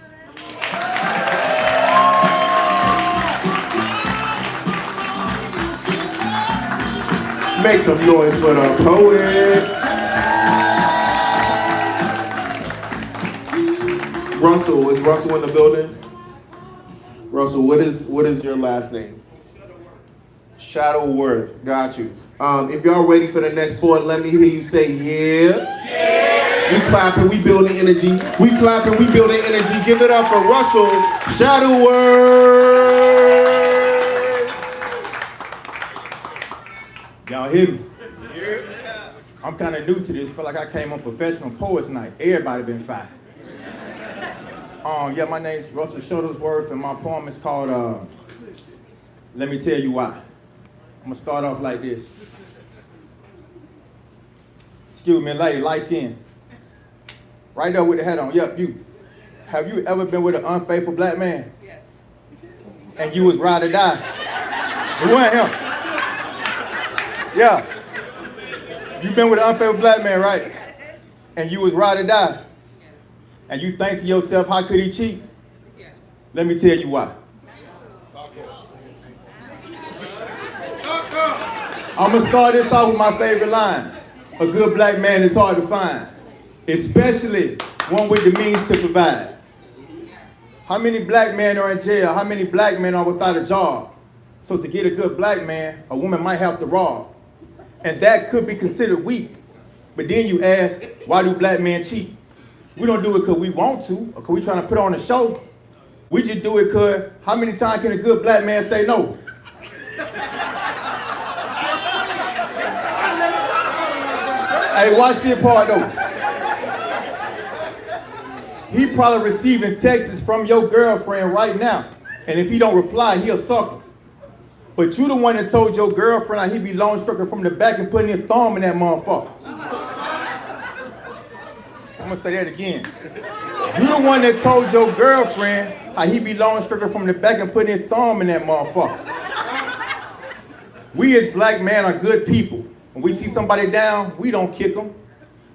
Make some noise for the poet. Russell, is Russell in the building? Russell, what is your last name? Shadowworth, got you. If y'all ready for the next part, let me hear you say yeah. Yeah. We clapping, we building energy. We clapping, we building energy. Give it up for Russell Shadowworth. Y'all hear me? Yeah. I'm kind of new to this. Feel like I came on Professional Poets Night. Everybody been fired. Yeah, my name's Russell Shadowworth, and my poem is called Let Me Tell You Why. I'm gonna start off like this. Excuse me, lady, light skin. Right there with the hat on. Yep, you. Have you ever been with an unfaithful black man? Yes. And you was ride or die? It wasn't him. Yeah. You been with an unfaithful black man, right? And you was ride or die? And you think to yourself, how could he cheat? Let me tell you why. I'm gonna start this off with my favorite line. A good black man is hard to find, especially one with the means to provide. How many black men are in jail? How many black men are without a job? So to get a good black man, a woman might have to rob. And that could be considered weak. But then you ask, why do black men cheat? We don't do it because we want to, or because we trying to put on a show. We just do it because how many times can a good black man say no? Hey, watch this part though. He probably receiving texts from your girlfriend right now. And if he don't reply, he a sucker. But you the one that told your girlfriend how he be long stroking from the back and putting his thumb in that motherfucker. I'm gonna say that again. You the one that told your girlfriend how he be long stroking from the back and putting his thumb in that motherfucker. We as black men are good people. When we see somebody down, we don't kick them.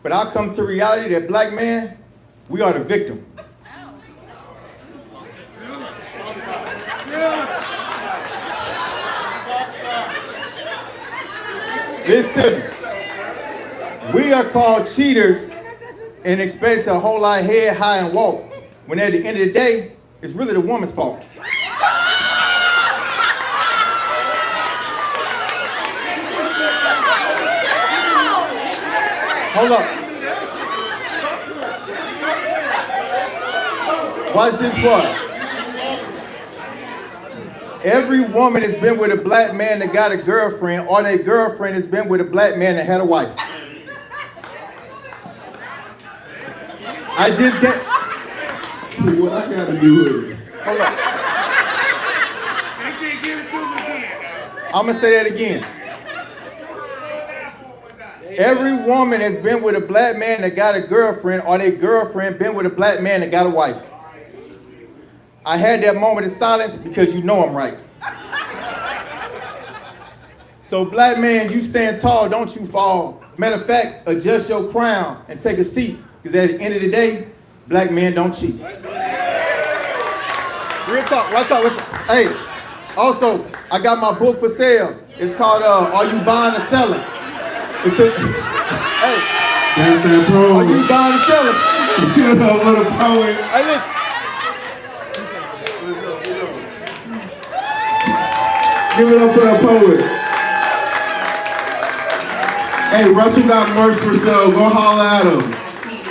But I come to reality that black men, we are the victim. Listen, we are called cheaters and expect to hold our head high and walk, when at the end of the day, it's really the woman's fault. Hold up. Watch this part. Every woman has been with a black man that got a girlfriend, or their girlfriend has been with a black man that had a wife. I just get. What I gotta do with it? Hold on. I'm gonna say that again. Every woman has been with a black man that got a girlfriend, or their girlfriend been with a black man that got a wife. I had that moment of silence because you know I'm right. So black man, you stand tall, don't you fall. Matter of fact, adjust your crown and take a seat, because at the end of the day, black men don't cheat. Real talk, real talk, real talk. Hey, also, I got my book for sale. It's called Are You Buying or Selling? It's a, hey, That's that poem. are you buying or selling? You know, little poet. Hey, listen. Give it up for that poet. Hey, Russell got merch for sale. Go holler at him.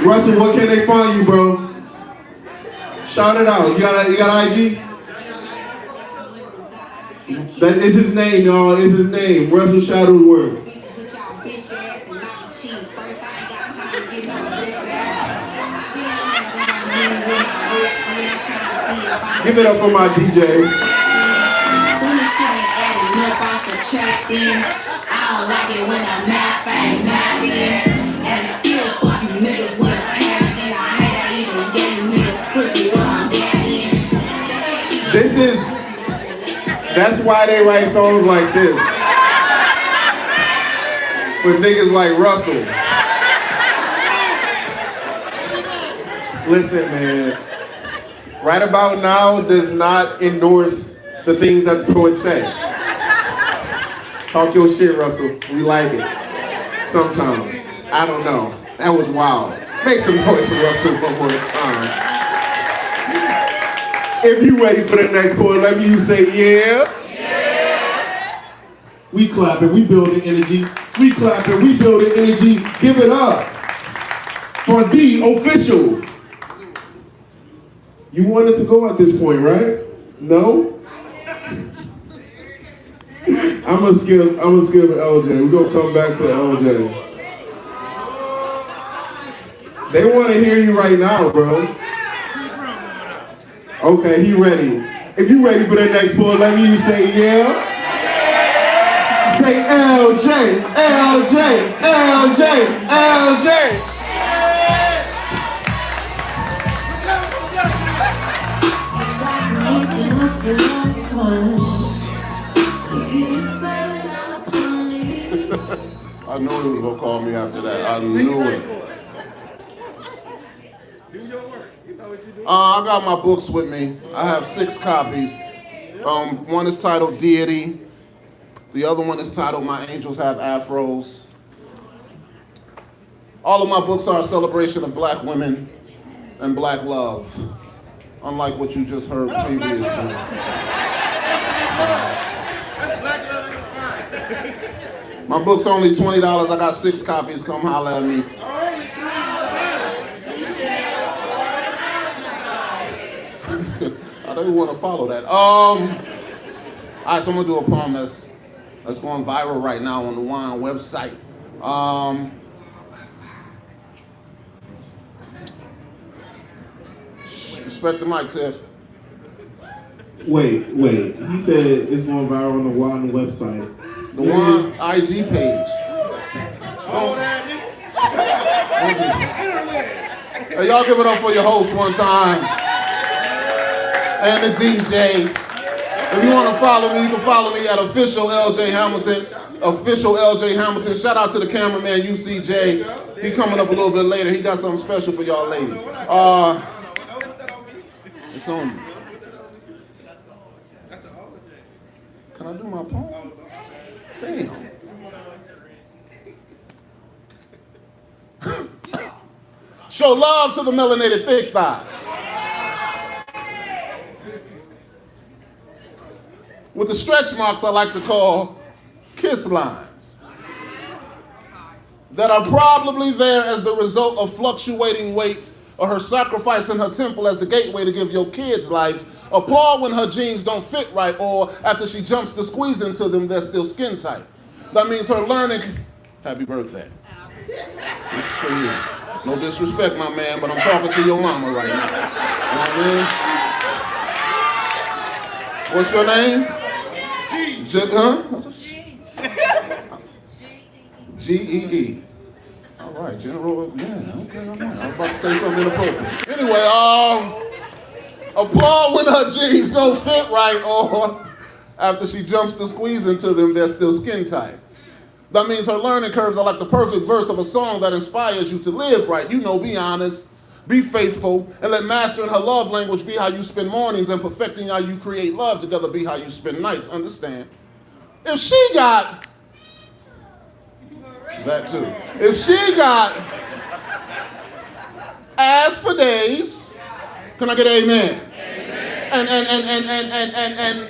Russell, what can they find you, bro? Shout it out. You got IG? That is his name, y'all. Is his name. Russell Shadowworth. Give it up for my DJ. Soon as shit ain't adding up, I subtract in. I don't like it when I'm math, I ain't math in. And still fuck you niggas with a passion. I hate I even gave you niggas pussy while I'm dead in. That's why they write songs like this. With niggas like Russell. Listen, man. Right about now does not endorse the things that the poets say. Talk your shit, Russell. We like it. Sometimes. I don't know. That was wild. Make some noise for Russell one more time. If you ready for the next poet, let me say yeah. Yeah. We clapping, we building energy. We clapping, we building energy. Give it up for the official. You wanted to go at this point, right? No? I'm gonna skip LJ. We're gonna come back to LJ. They wanna hear you right now, bro. Okay, he ready. If you ready for the next poet, let me say yeah. Say LJ, LJ, LJ, LJ. I knew he was gonna call me after that. I knew it. I got my books with me. I have 6 copies. One is titled Deity. The other one is titled My Angels Have Afros. All of my books are a celebration of black women and black love, unlike what you just heard previously. My book's only $20. I got 6 copies. Come holler at me. I don't even want to follow that. All right, so I'm gonna do a poem that's going viral right now on the Wine website. Respect the mic, Tiff. Wait. He said it's going viral on the Wine website. The Wine IG page. Hey, y'all give it up for your host one time. And the DJ. If you want to follow me, you can follow me at official LJ Hamilton. Official LJ Hamilton. Shout out to the cameraman UCJ. He coming up a little bit later. He got something special for y'all ladies. It's on. Can I do my poem? Damn. Show love to the melanated thick thighs. With the stretch marks I like to call kiss lines. That are probably there as the result of fluctuating weight or her sacrificing her temple as the gateway to give your kids life, Applaud when her jeans don't fit right, or after she jumps to squeeze into them, they're still skin tight. That means her learning. Happy birthday. This is for you. No disrespect, my man, but I'm talking to your mama right now. You know what I mean? What's your name? G-E-E. All right, General. Yeah, okay, all right. I was about to say something inappropriate. Anyway, applaud when her jeans don't fit right, or after she jumps to squeeze into them, they're still skin tight. That means her learning curves are like the perfect verse of a song that inspires you to live right. You know, be honest, be faithful, and let mastering her love language be how you spend mornings, and perfecting how you create love together be how you spend nights. Understand? If she got that too. If she got ass for days, can I get an amen?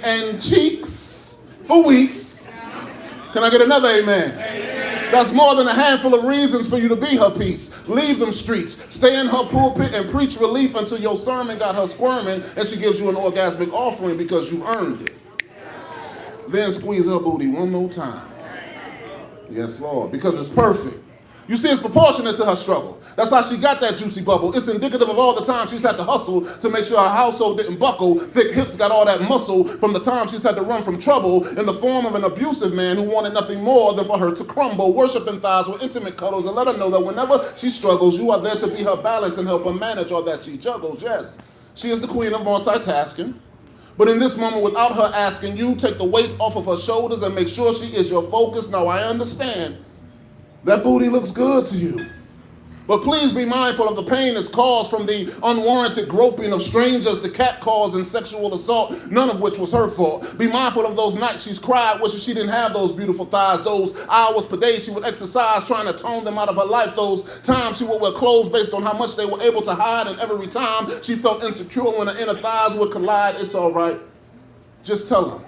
And cheeks for weeks, can I get another amen? That's more than a handful of reasons for you to be her peace. Leave them streets. Stay in her pulpit and preach relief until your sermon got her squirming and she gives you an orgasmic offering because you earned it. Then squeeze her booty one more time. Yes, Lord, because it's perfect. You see, it's proportionate to her struggle. That's how she got that juicy bubble. It's indicative of all the time she's had to hustle to make sure her household didn't buckle. Thick hips got all that muscle from the time she's had to run from trouble in the form of an abusive man who wanted nothing more than for her to crumble, worshiping thighs with intimate cuddles, and let her know that whenever she struggles, you are there to be her balance and help her manage all that she juggles. Yes, she is the queen of multitasking. But in this moment, without her asking you, take the weight off of her shoulders and make sure she is your focus. Now, I understand that booty looks good to you. But please be mindful of the pain that's caused from the unwarranted groping of strangers, the catcalls, and sexual assault, none of which was her fault. Be mindful of those nights she's cried wishing she didn't have those beautiful thighs, those hours per day she would exercise trying to tone them out of her life, those times she would wear clothes based on how much they were able to hide, and every time she felt insecure when her inner thighs would collide. It's all right. Just tell her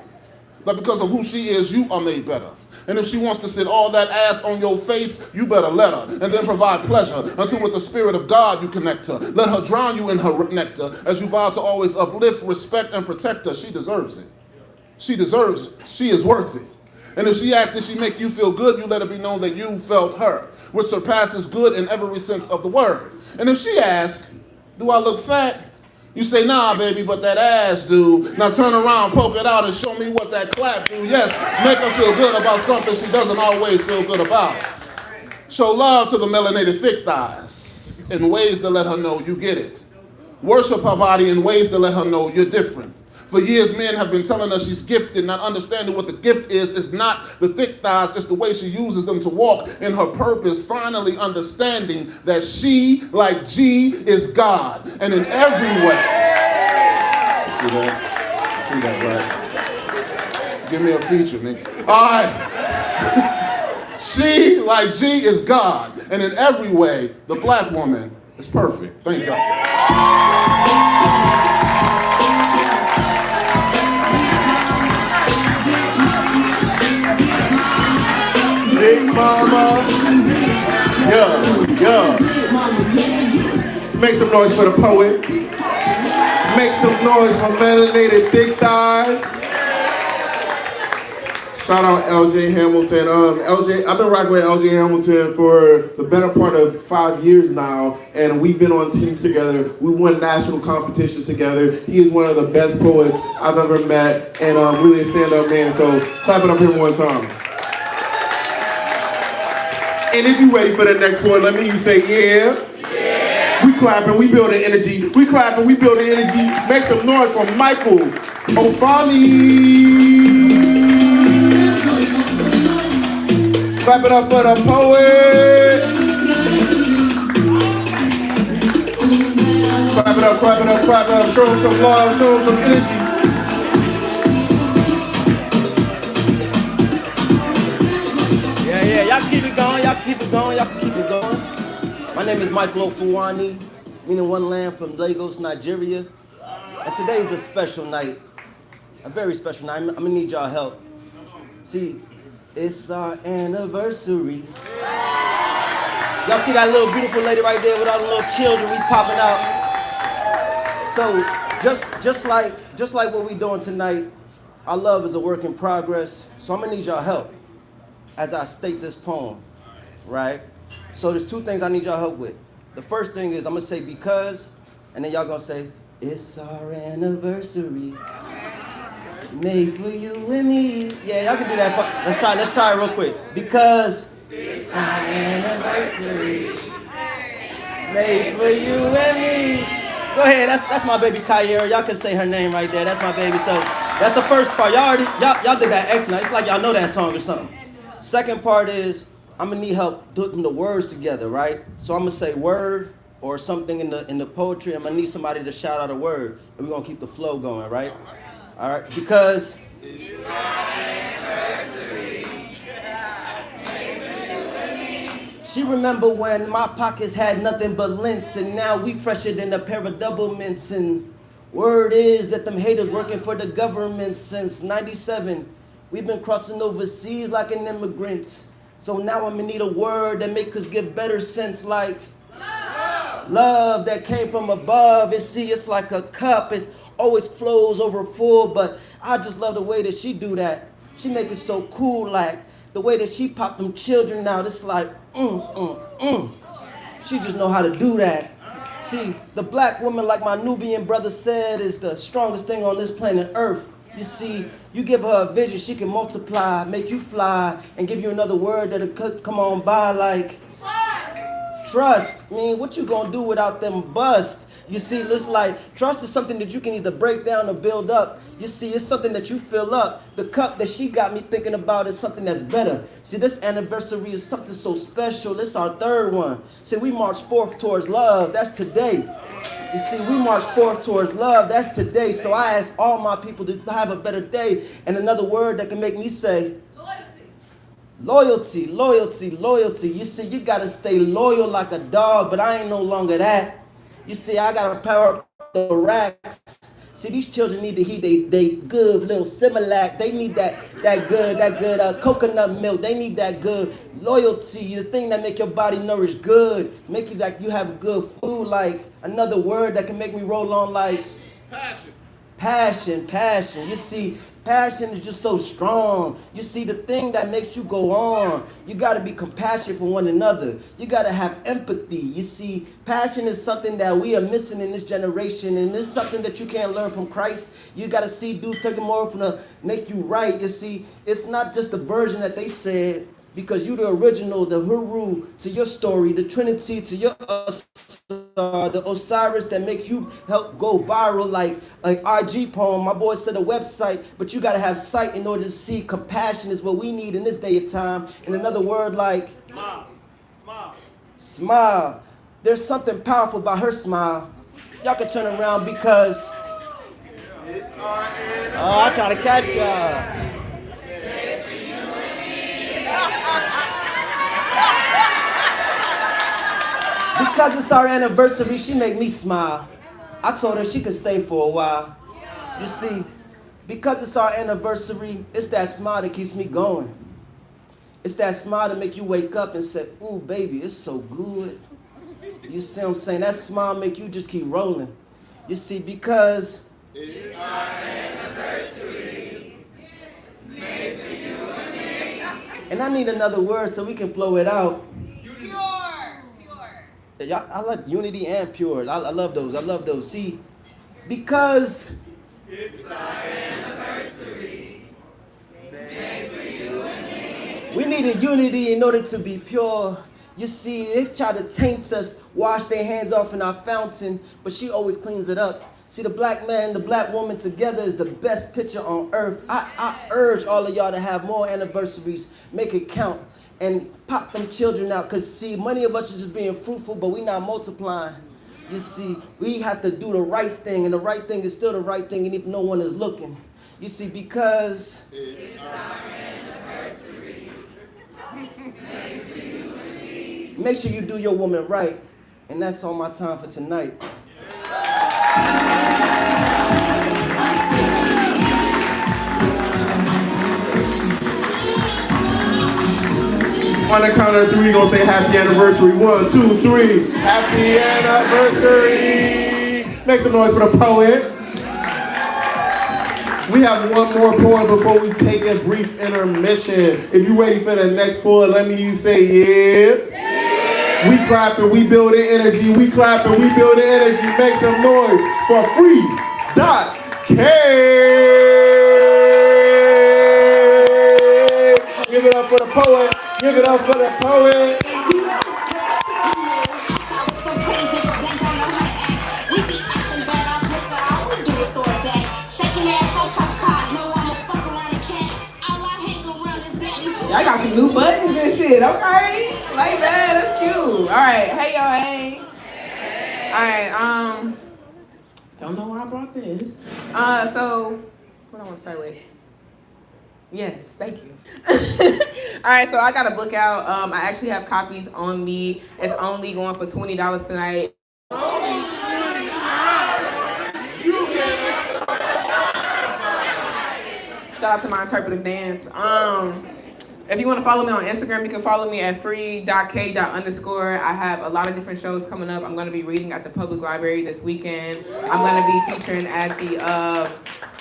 that because of who she is, you are made better. And if she wants to sit all that ass on your face, you better let her, and then provide pleasure until with the Spirit of God you connect her. Let her drown you in her nectar as you vow to always uplift, respect, and protect her. She deserves it. She deserves it. She is worth it. And if she asks, did she make you feel good, you let it be known that you felt her, which surpasses good in every sense of the word. And if she asks, do I look fat? You say, nah, baby, but that ass, dude. Now turn around, poke it out, and show me what that clap do. Yes, make her feel good about something she doesn't always feel good about. Show love to the melanated thick thighs in ways that let her know you get it. Worship her body in ways that let her know you're different. For years, men have been telling us she's gifted, not understanding what the gift is. It's not the thick thighs, it's the way she uses them to walk in her purpose, finally understanding that she, like G, is God. And in every way. See that? See that, right? Give me a feature, nigga. All right. She, like G, is God. And in every way, the black woman is perfect. Thank God. Big mama, yeah. Make some noise for the poet. Make some noise for melanated thick thighs. Shout out LJ Hamilton. LJ, I've been rocking with LJ Hamilton for the better part of 5 years now, and we've been on teams together. We've won national competitions together. He is one of the best poets I've ever met, and really a stand-up man. So clap it up here one time. And if you're ready for the next poet, let me hear you say, yeah. Yeah. We clapping, we building energy. We clapping, we building energy. Make some noise for Michael Ofani. Clap it up for the poet. Clap it up, clap it up, clap it up. Show him some love, show him some energy. Yeah, y'all keep it going, y'all keep it going, y'all keep it going. My name is Michael Ofuwani, meaning one land from Lagos, Nigeria. And today is a special night, a very special night. I'm gonna need y'all help. See, it's our anniversary. Y'all see that little beautiful lady right there with all the little children we popping out? So, just like what we doing tonight, our love is a work in progress. So I'm gonna need y'all help as I state this poem, right? So there's two things I need y'all help with. The first thing is I'm gonna say because, and then y'all gonna say, it's our anniversary. Made for you and me. Yeah, y'all can do that. Let's try it real quick. Because it's our anniversary. Made for you and me. Go ahead, that's my baby Kyra. Y'all can say her name right there. That's my baby. So that's the first part. Y'all did that excellent. It's like y'all know that song or something. Second part is I'm gonna need help putting the words together, right? So I'm gonna say word or something in the poetry. I'm gonna need somebody to shout out a word, and we're gonna keep the flow going, right? All right, because it's our anniversary. She remember when my pockets had nothing but lints, and now we fresher than a pair of double mints. And word is that them haters working for the government since '97. We've been crossing overseas like an immigrant. So now I'm gonna need a word that make us give better sense, like love that came from above. And see, it's like a cup. It always flows over full, but I just love the way that she do that. She make it so cool, like the way that she pop them children out. It's like, She just know how to do that. See, the black woman, like my Nubian brother said, is the strongest thing on this planet Earth. You see, you give her a vision, she can multiply, make you fly, and give you another word that'll come on by like trust. I mean, what you gonna do without them busts? You see, it's like trust is something that you can either break down or build up. You see, it's something that you fill up. The cup that she got me thinking about is something that's better. See, this anniversary is something so special. It's our third one. See, we march forth towards love. That's today. You see, we march forth towards love. That's today. So I ask all my people to have a better day. And another word that can make me say, loyalty, loyalty, loyalty. You see, you got to stay loyal like a dog, but I ain't no longer that. You see, I got to power up the racks. See, these children need to heat they good little Similac. They need that good coconut milk. They need that good loyalty, the thing that make your body nourish good, make you like you have good food. Like another word that can make me roll on like passion. You see, passion is just so strong. You see, the thing that makes you go on, you got to be compassionate for one another. You got to have empathy. You see, passion is something that we are missing in this generation, and it's something that you can't learn from Christ. You got to see dude taking more from to make you right. You see, it's not just the version that they said, because you the original, the Huru to your story, the Trinity to your the Osiris that make you help go viral like an IG poem. My boy said a website, but you got to have sight in order to see. Compassion is what we need in this day of time. And another word like smile. There's something powerful about her smile. Y'all can turn around because I try to catch y'all. Because it's our anniversary, she make me smile. I told her she could stay for a while. You see, because it's our anniversary, it's that smile that keeps me going. It's that smile that make you wake up and say, ooh, baby, it's so good. You see what I'm saying? That smile make you just keep rolling. You see, because it's our anniversary, made for you and me. And I need another word so we can flow it out. Y'all, I like unity and pure. I love those. I love those. See, because it's our anniversary, made for you and me. We need a unity in order to be pure. You see, they try to taint us, wash their hands off in our fountain, but she always cleans it up. See, the black man and the black woman together is the best picture on earth. I urge all of y'all to have more anniversaries. Make it count. And pop them children out, because see, many of us are just being fruitful, but we not multiplying. You see, we have to do the right thing, and the right thing is still the right thing, and if no one is looking. You see, because it's our anniversary. Make sure you do your woman right, and that's all my time for tonight. On the count of 3, we're gonna say happy anniversary. 1, 2, 3. Happy anniversary. Make some noise for the poet. We have one more poem before we take a brief intermission. If you're ready for the next poem, let me hear you say yeah. We clapping, we building energy. We clapping, we building energy. Make some noise for Free.K. Give it up for the poet. Give it up for the poet. Y'all got some new buttons and shit, okay? Like that, that's cute. All right, hey y'all, hey. All right, don't know why I brought this. So, what I want to start with? Yes, thank you. All right, so I got a book out. I actually have copies on me. It's only going for $20 tonight. Shout out to my interpretive dance. If you want to follow me on Instagram, you can follow me at free.k_. I have a lot of different shows coming up. I'm going to be reading at the Public Library this weekend. I'm going to be featuring at the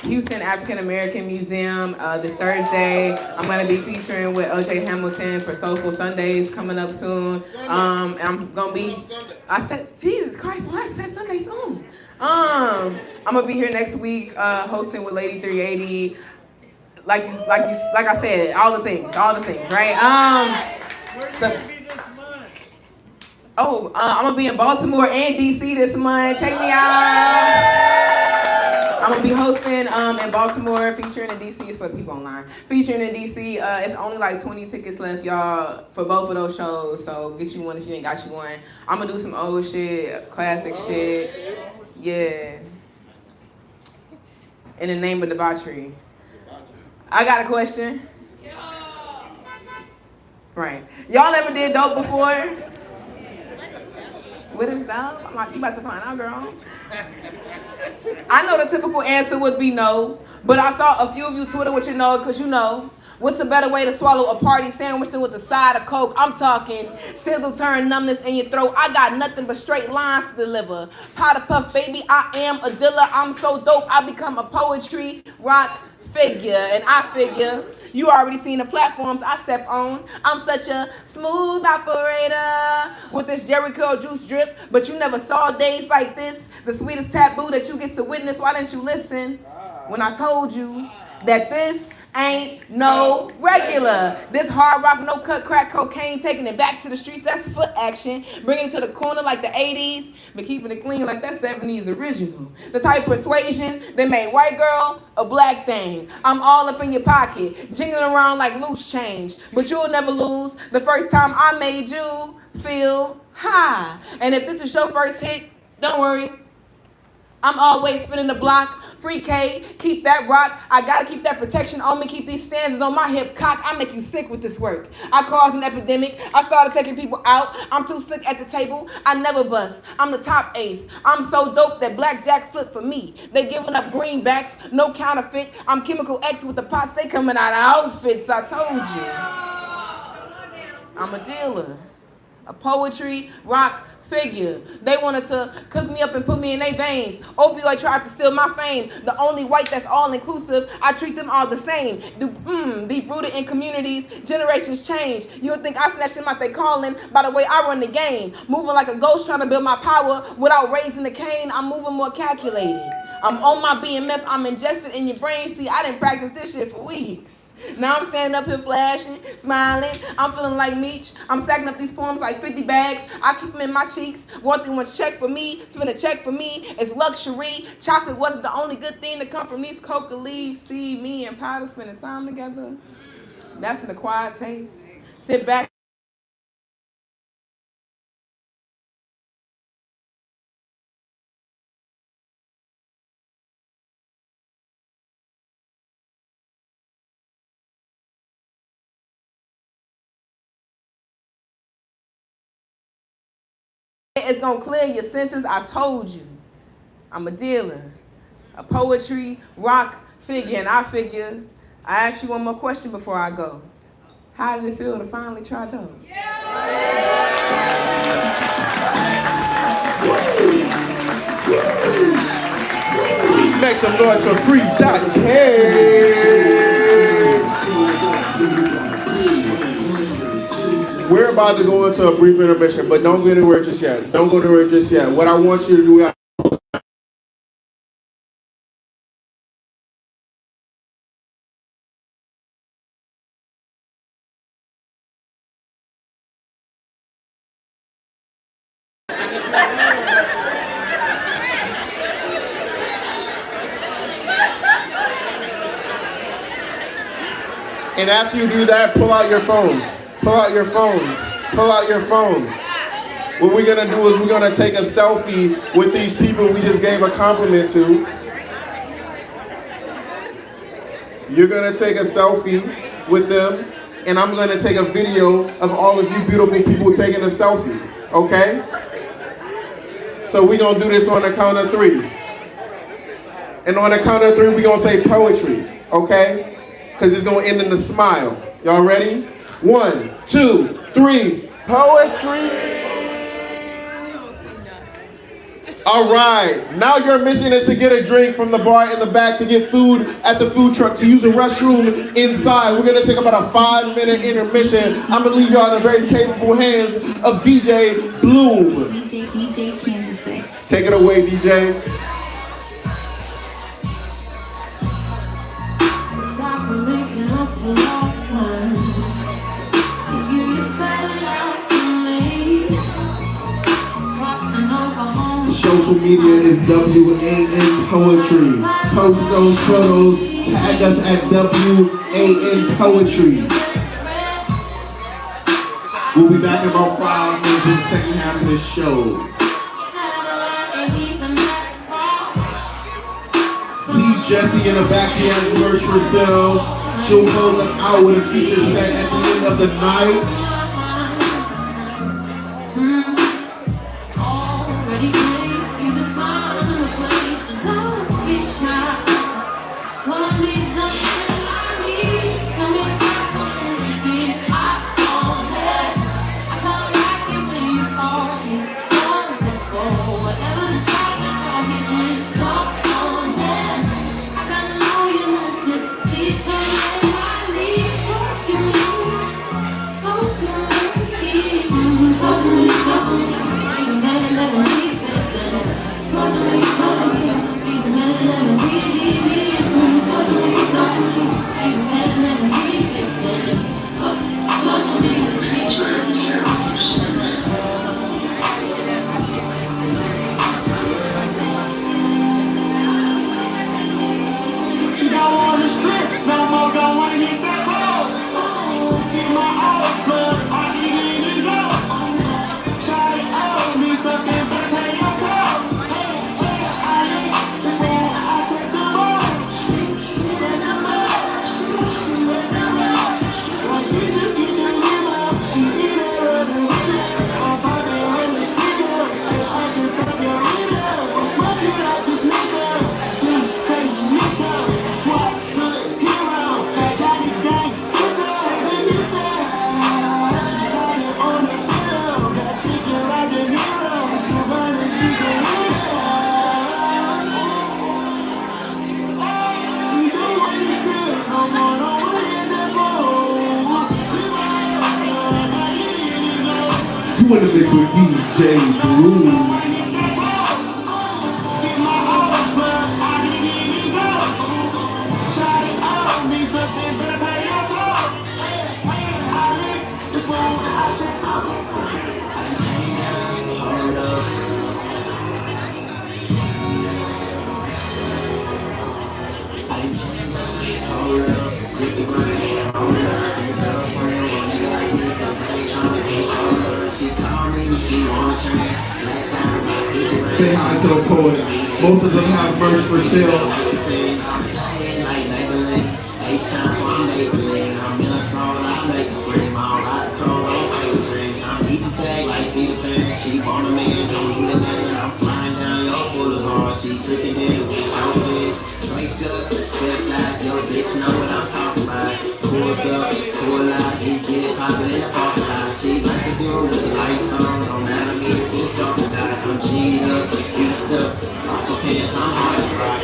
Houston African American Museum this Thursday. I'm going to be featuring with O.J. Hamilton for Soulful Sundays coming up soon. I'm going to be, I said, Jesus Christ, what? I said Sunday soon. I'm going to be here next week hosting with Lady 380. Like I said, all the things, right? I'm gonna be in Baltimore and DC this month. Check me out. I'm gonna be hosting in Baltimore, featuring in DC. It's for the people online. Featuring in DC, it's only like 20 tickets left, y'all, for both of those shows. So get you one if you ain't got you one. I'm gonna do some old shit, classic shit. Yeah. In the name of debauchery. I got a question. Right. Y'all ever did dope before? What is dope? You about to find out, girl. I know the typical answer would be no, but I saw a few of you Twitter with your nose because you know. What's a better way to swallow a party sandwich than with a side of Coke? I'm talking sizzle turn numbness in your throat. I got nothing but straight lines to deliver. Powder puff, baby, I am a dealer. I'm so dope, I become a poetry rock figure. And I figure you already seen the platforms I step on. I'm such a smooth operator with this Jericho juice drip, but you never saw days like this. The sweetest taboo that you get to witness. Why didn't you listen when I told you that this ain't no regular? This hard rock, no cut, crack, cocaine, taking it back to the streets, that's foot action. Bringing it to the corner like the 80s, but keeping it clean like that 70s original. The type of persuasion that made white girl a black thing. I'm all up in your pocket, jingling around like loose change, but you'll never lose the first time I made you feel high. And if this is your first hit, don't worry, I'm always spinning the block. Free K, keep that rock. I gotta keep that protection on me. Keep these stanzas on my hip cock. I make you sick with this work. I cause an epidemic. I started taking people out. I'm too slick at the table. I never bust. I'm the top ace. I'm so dope that blackjack flip for me. They giving up greenbacks, no counterfeit. I'm Chemical X with the pots. They coming out of outfits. I told you. I'm a dealer. A poetry rock figure. They wanted to cook me up and put me in their veins. Opioid tried to steal my fame. The only white that's all inclusive. I treat them all the same. Deep rooted in communities. Generations change. You would think I snatched them out they calling by the way I run the game. Moving like a ghost trying to build my power without raising the cane. I'm moving more calculated. I'm on my BMF. I'm ingested in your brain. See, I didn't practice this shit for weeks. Now I'm standing up here flashing, smiling. I'm feeling like Meech. I'm sacking up these poems like 50 bags. I keep them in my cheeks. One thing was check for me. Spend a check for me. It's luxury. Chocolate wasn't the only good thing to come from these coca leaves. See, me and Potter spending time together. That's an acquired taste. Sit back. It's gonna clear your senses. I told you. I'm a dealer, a poetry rock figure, and I figure I ask you one more question before I go. How did it feel to finally try dope? Yeah. Make some noise for free. We're about to go into a brief intermission, but don't go anywhere just yet. Don't go anywhere just yet. What I want you to do. And after you do that, pull out your phones. Pull out your phones. Pull out your phones. What we're gonna do is we're gonna take a selfie with these people we just gave a compliment to. You're gonna take a selfie with them, and I'm gonna take a video of all of you beautiful people taking a selfie, okay? So we're gonna do this on the count of 3. And on the count of 3, we're gonna say poetry, okay? Because it's gonna end in a smile. Y'all ready? 1, 2, 3, poetry. All right, now your mission is to get a drink from the bar in the back, to get food at the food truck, to use a restroom inside. We're gonna take about a 5-minute intermission. I'm gonna leave y'all in the very capable hands of DJ Bloom. DJ Kansas Day. Take it away, DJ. Social media is WAN Poetry. Post those photos, tag us at WAN Poetry. We'll be back in about 5 minutes in the second half of this show. See Jessie in the back, she has merch for sale. She'll close us out with a feature set at the end of the night. You in the mix with DJ Blue. Say hi to the poets. Most of them have merch for sale. Flip like yo, bitch, know what I'm talking about. Pulls up, pull out, he get poppin' in the parking lot. She like to do with the lights on, don't matter me if it's dark or not. I'm G'd up, beast up, also pants, I'm hard as rock.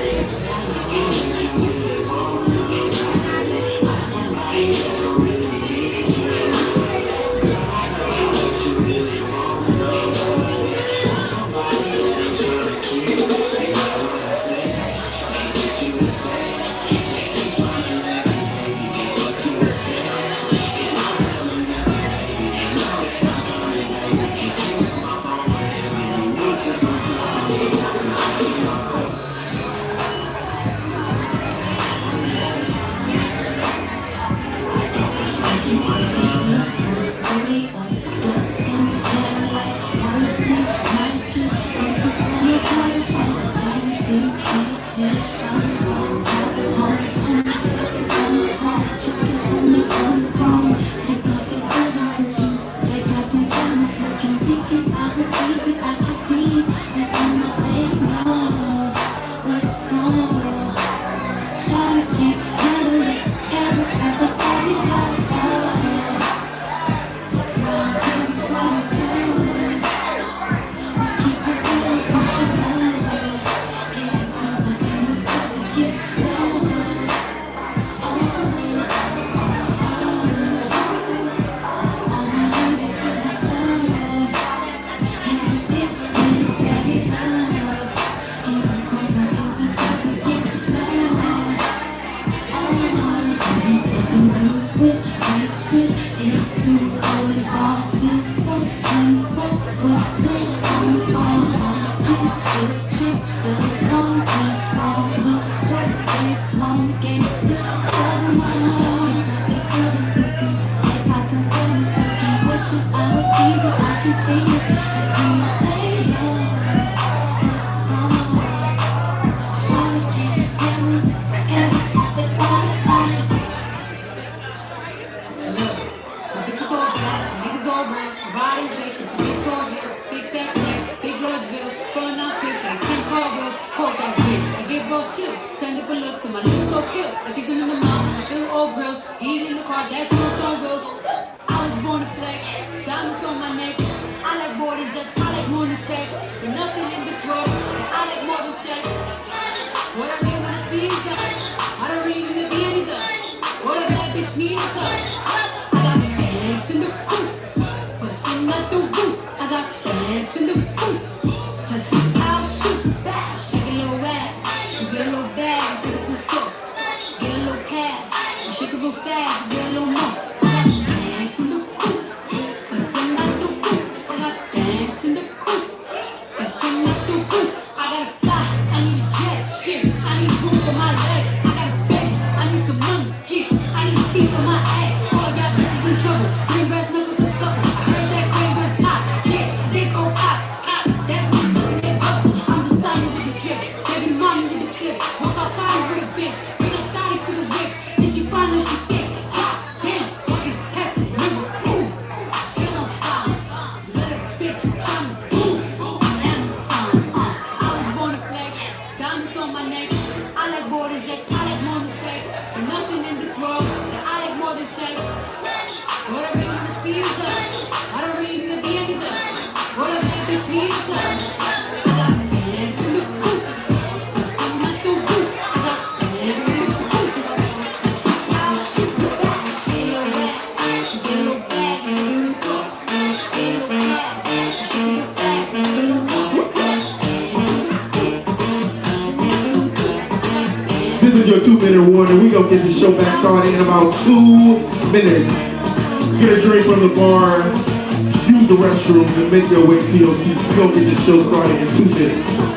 This is your 2-minute warning. We gonna get this show back started in about 2 minutes. Get a drink from the bar, use the restroom, and make your way to your seats. We gonna get this show started in 2 minutes.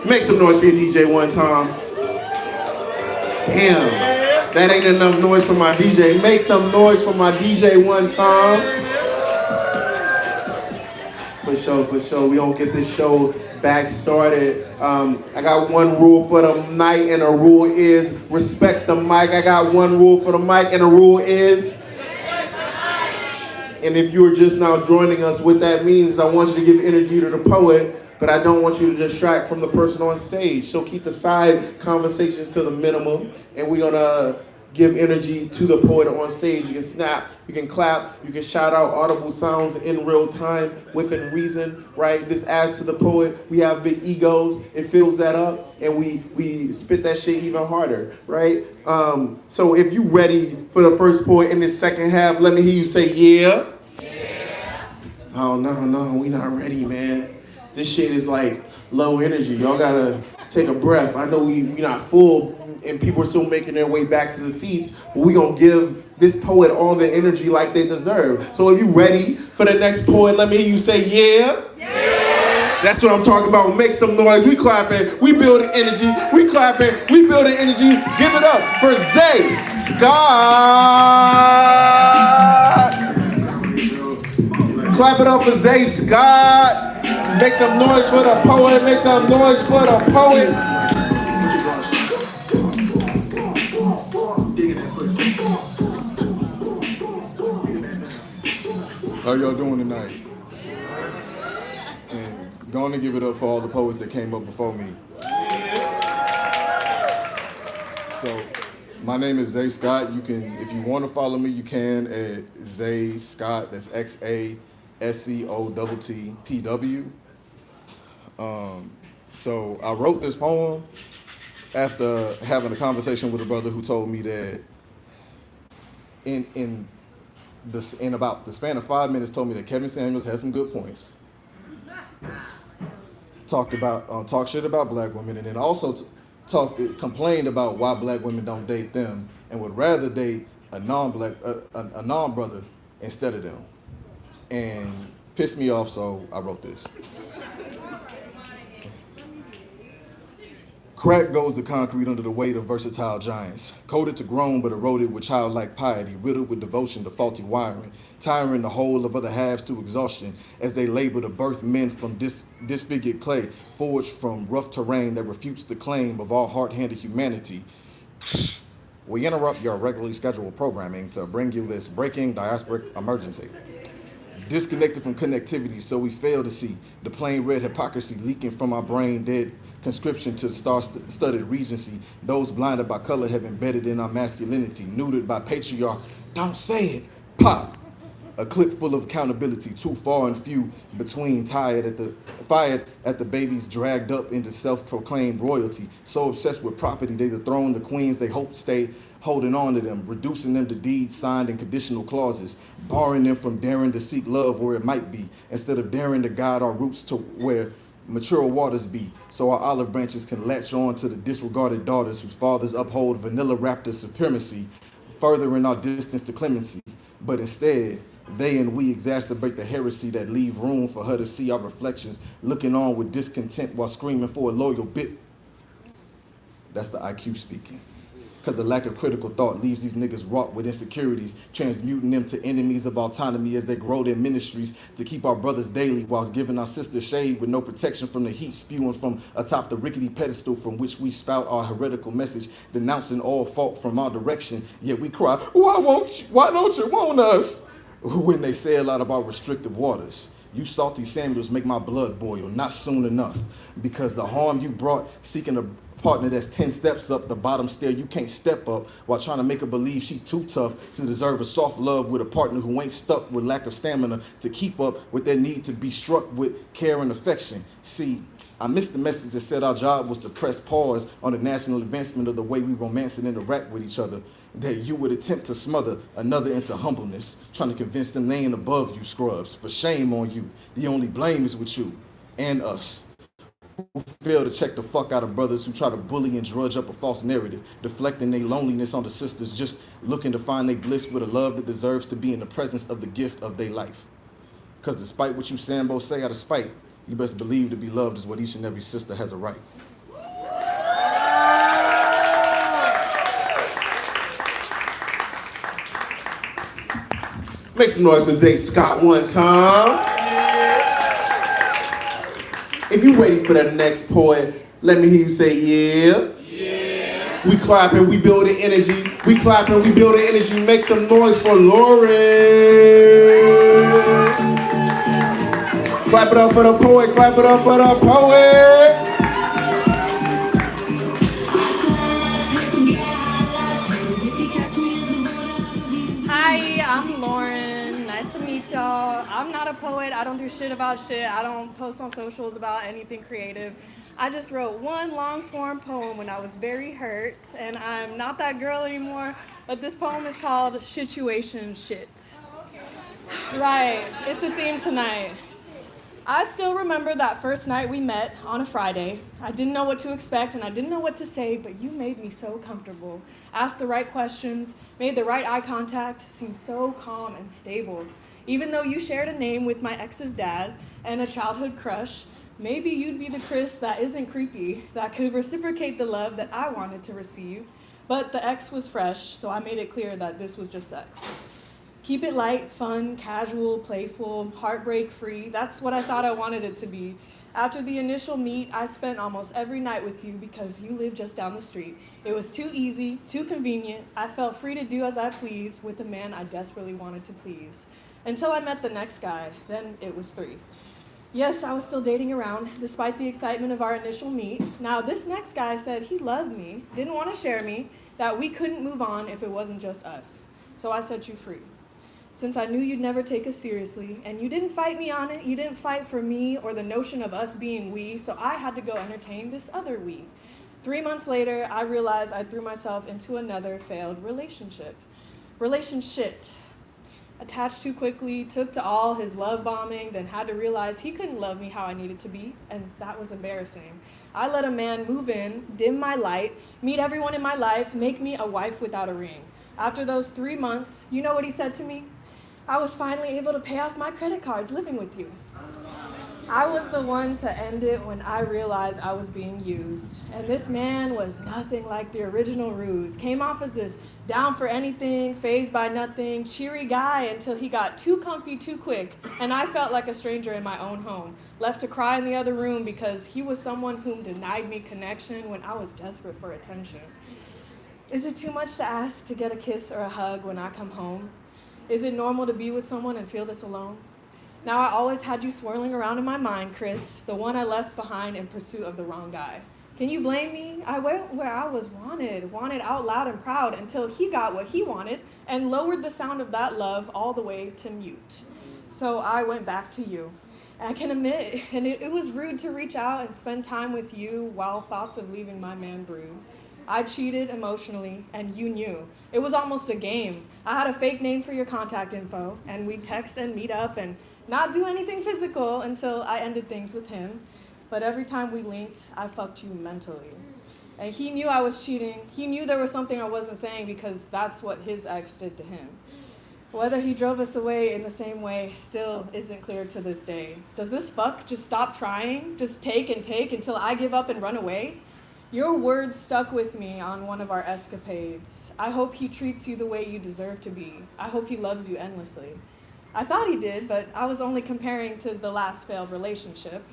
Make some noise for your DJ one time. Damn, that ain't enough noise for my DJ. Make some noise for my DJ one time. For sure. We don't get this show back started. I got one rule for the night, and the rule is respect the mic. I got one rule for the mic, and the rule is. And if you're just now joining us, what that means is I want you to give energy to the poet, but I don't want you to distract from the person on stage. So keep the side conversations to the minimum, and we're gonna give energy to the poet on stage. You can snap, you can clap, you can shout out audible sounds in real time within reason, right? This adds to the poet. We have big egos, it fills that up, and we spit that shit even harder, right? So if you ready for the first poet in this second half, let me hear you say yeah. Oh no, we not ready, man. This shit is like low energy. Y'all gotta take a breath. I know we not full and people are still making their way back to the seats, but we gonna give this poet all the energy like they deserve. So if you ready for the next poet, let me hear you say yeah. Yeah. That's what I'm talking about. Make some noise. We clapping. We building energy. We clapping. We building energy. Give it up for Zay Scott. Clap it up for Zay Scott. Make some noise for the poet. Make some noise for the poet. How y'all doing tonight? And going to give it up for all the poets that came up before me. So, my name is Zay Scott. You can, if you want to follow me, you can at Zay Scott. That's XASCOTTPW. So I wrote this poem after having a conversation with a brother who told me that in about the span of 5 minutes told me that Kevin Samuels had some good points. Talked shit about black women, and then also complained about why black women don't date them and would rather date a non-brother instead of them, and pissed me off. So I wrote this. Crack goes the concrete under the weight of versatile giants, coded to groan but eroded with childlike piety, riddled with devotion to faulty wiring, tiring the whole of other halves to exhaustion as they labor to birth men from disfigured clay, forged from rough terrain that refutes the claim of all hard-handed humanity. We interrupt your regularly scheduled programming to bring you this breaking diasporic emergency. Disconnected from connectivity, so we fail to see the plain red hypocrisy leaking from our brain dead conscription to the star-studded regency. Those blinded by color have embedded in our masculinity, neutered by patriarch. Don't say it, pop. A clip full of accountability, too far and few between, fired at the babies dragged up into self-proclaimed royalty. So obsessed with property, they dethrone the queens they hope stay holding on to them, reducing them to deeds signed in conditional clauses, barring them from daring to seek love where it might be, instead of daring to guide our roots to where mature waters be, so our olive branches can latch on to the disregarded daughters whose fathers uphold vanilla raptor supremacy, furthering our distance to clemency. But instead, they and we exacerbate the heresy that leave room for her to see our reflections, looking on with discontent while screaming for a loyal bit. That's the IQ speaking. Because the lack of critical thought leaves these niggas wrought with insecurities, transmuting them to enemies of autonomy as they grow their ministries to keep our brothers daily whilst giving our sisters shade with no protection from the heat spewing from atop the rickety pedestal from which we spout our heretical message, denouncing all fault from our direction. Yet we cry, why don't you want us? When they sail out of our restrictive waters. You salty Samuels make my blood boil, not soon enough. Because the harm you brought seeking a partner that's 10 steps up the bottom stair, you can't step up while trying to make her believe she too tough to deserve a soft love with a partner who ain't stuck with lack of stamina to keep up with their need to be struck with care and affection. See, I missed the message that said our job was to press pause on the national advancement of the way we romance and interact with each other, that you would attempt to smother another into humbleness, trying to convince them they ain't above you scrubs. For shame on you. The only blame is with you and us, who fail to check the fuck out of brothers who try to bully and drudge up a false narrative, deflecting their loneliness onto sisters just looking to find their bliss with a love that deserves to be in the presence of the gift of their life. Because despite what you Sambo say out of spite, you best believe to be loved is what each and every sister has a right. Make some noise for Zay Scott one time. If you waiting for the next poet, let me hear you say yeah. Yeah. We clapping, we building energy. We clapping, we building energy. Make some noise for Lauren. Clap it up for the poet, clap it up for the poet. Hi, I'm Lauren. Nice to meet y'all. I'm not a poet. I don't do shit about shit. I don't post on socials about anything creative. I just wrote one long form poem when I was very hurt, and I'm not that girl anymore, but this poem is called Situation Shit. Right, it's a theme tonight. I still remember that first night we met on a Friday. I didn't know what to expect and I didn't know what to say, but you made me so comfortable. Asked the right questions, made the right eye contact, seemed so calm and stable. Even though you shared a name with my ex's dad and a childhood crush, maybe you'd be the Chris that isn't creepy, that could reciprocate the love that I wanted to receive. But the ex was fresh, so I made it clear that this was just sex. Keep it light, fun, casual, playful, heartbreak-free. That's what I thought I wanted it to be. After the initial meet, I spent almost every night with you because you lived just down the street. It was too easy, too convenient. I felt free to do as I pleased with the man I desperately wanted to please. Until I met the next guy, then it was 3. Yes, I was still dating around, despite the excitement of our initial meet. Now, this next guy said he loved me, didn't want to share me, that we couldn't move on if it wasn't just us. So I set you free. Since I knew you'd never take us seriously, and you didn't fight me on it, you didn't fight for me or the notion of us being we, so I had to go entertain this other we. 3 months later, I realized I threw myself into another failed relationship. Relationship. Attached too quickly, took to all his love bombing, then had to realize he couldn't love me how I needed to be, and that was embarrassing. I let a man move in, dim my light, meet everyone in my life, make me a wife without a ring. After those 3 months, you know what he said to me? I was finally able to pay off my credit cards living with you. I was the one to end it when I realized I was being used. And this man was nothing like the original ruse. Came off as this down for anything, fazed by nothing, cheery guy until he got too comfy too quick. And I felt like a stranger in my own home. Left to cry in the other room because he was someone whom denied me connection when I was desperate for attention. Is it too much to ask to get a kiss or a hug when I come home? Is it normal to be with someone and feel this alone? Now I always had you swirling around in my mind, Chris, the one I left behind in pursuit of the wrong guy. Can you blame me? I went where I was wanted out loud and proud until he got what he wanted and lowered the sound of that love all the way to mute. So I went back to you. I can admit, and it was rude to reach out and spend time with you while thoughts of leaving my man brewed. I cheated emotionally, and you knew. It was almost a game. I had a fake name for your contact info, and we'd text and meet up and not do anything physical until I ended things with him. But every time we linked, I fucked you mentally. And he knew I was cheating. He knew there was something I wasn't saying because that's what his ex did to him. Whether he drove us away in the same way still isn't clear to this day. Does this fuck just stop trying? Just take and take until I give up and run away? Your words stuck with me on one of our escapades. I hope he treats you the way you deserve to be. I hope he loves you endlessly. I thought he did, but I was only comparing to the last failed relationship.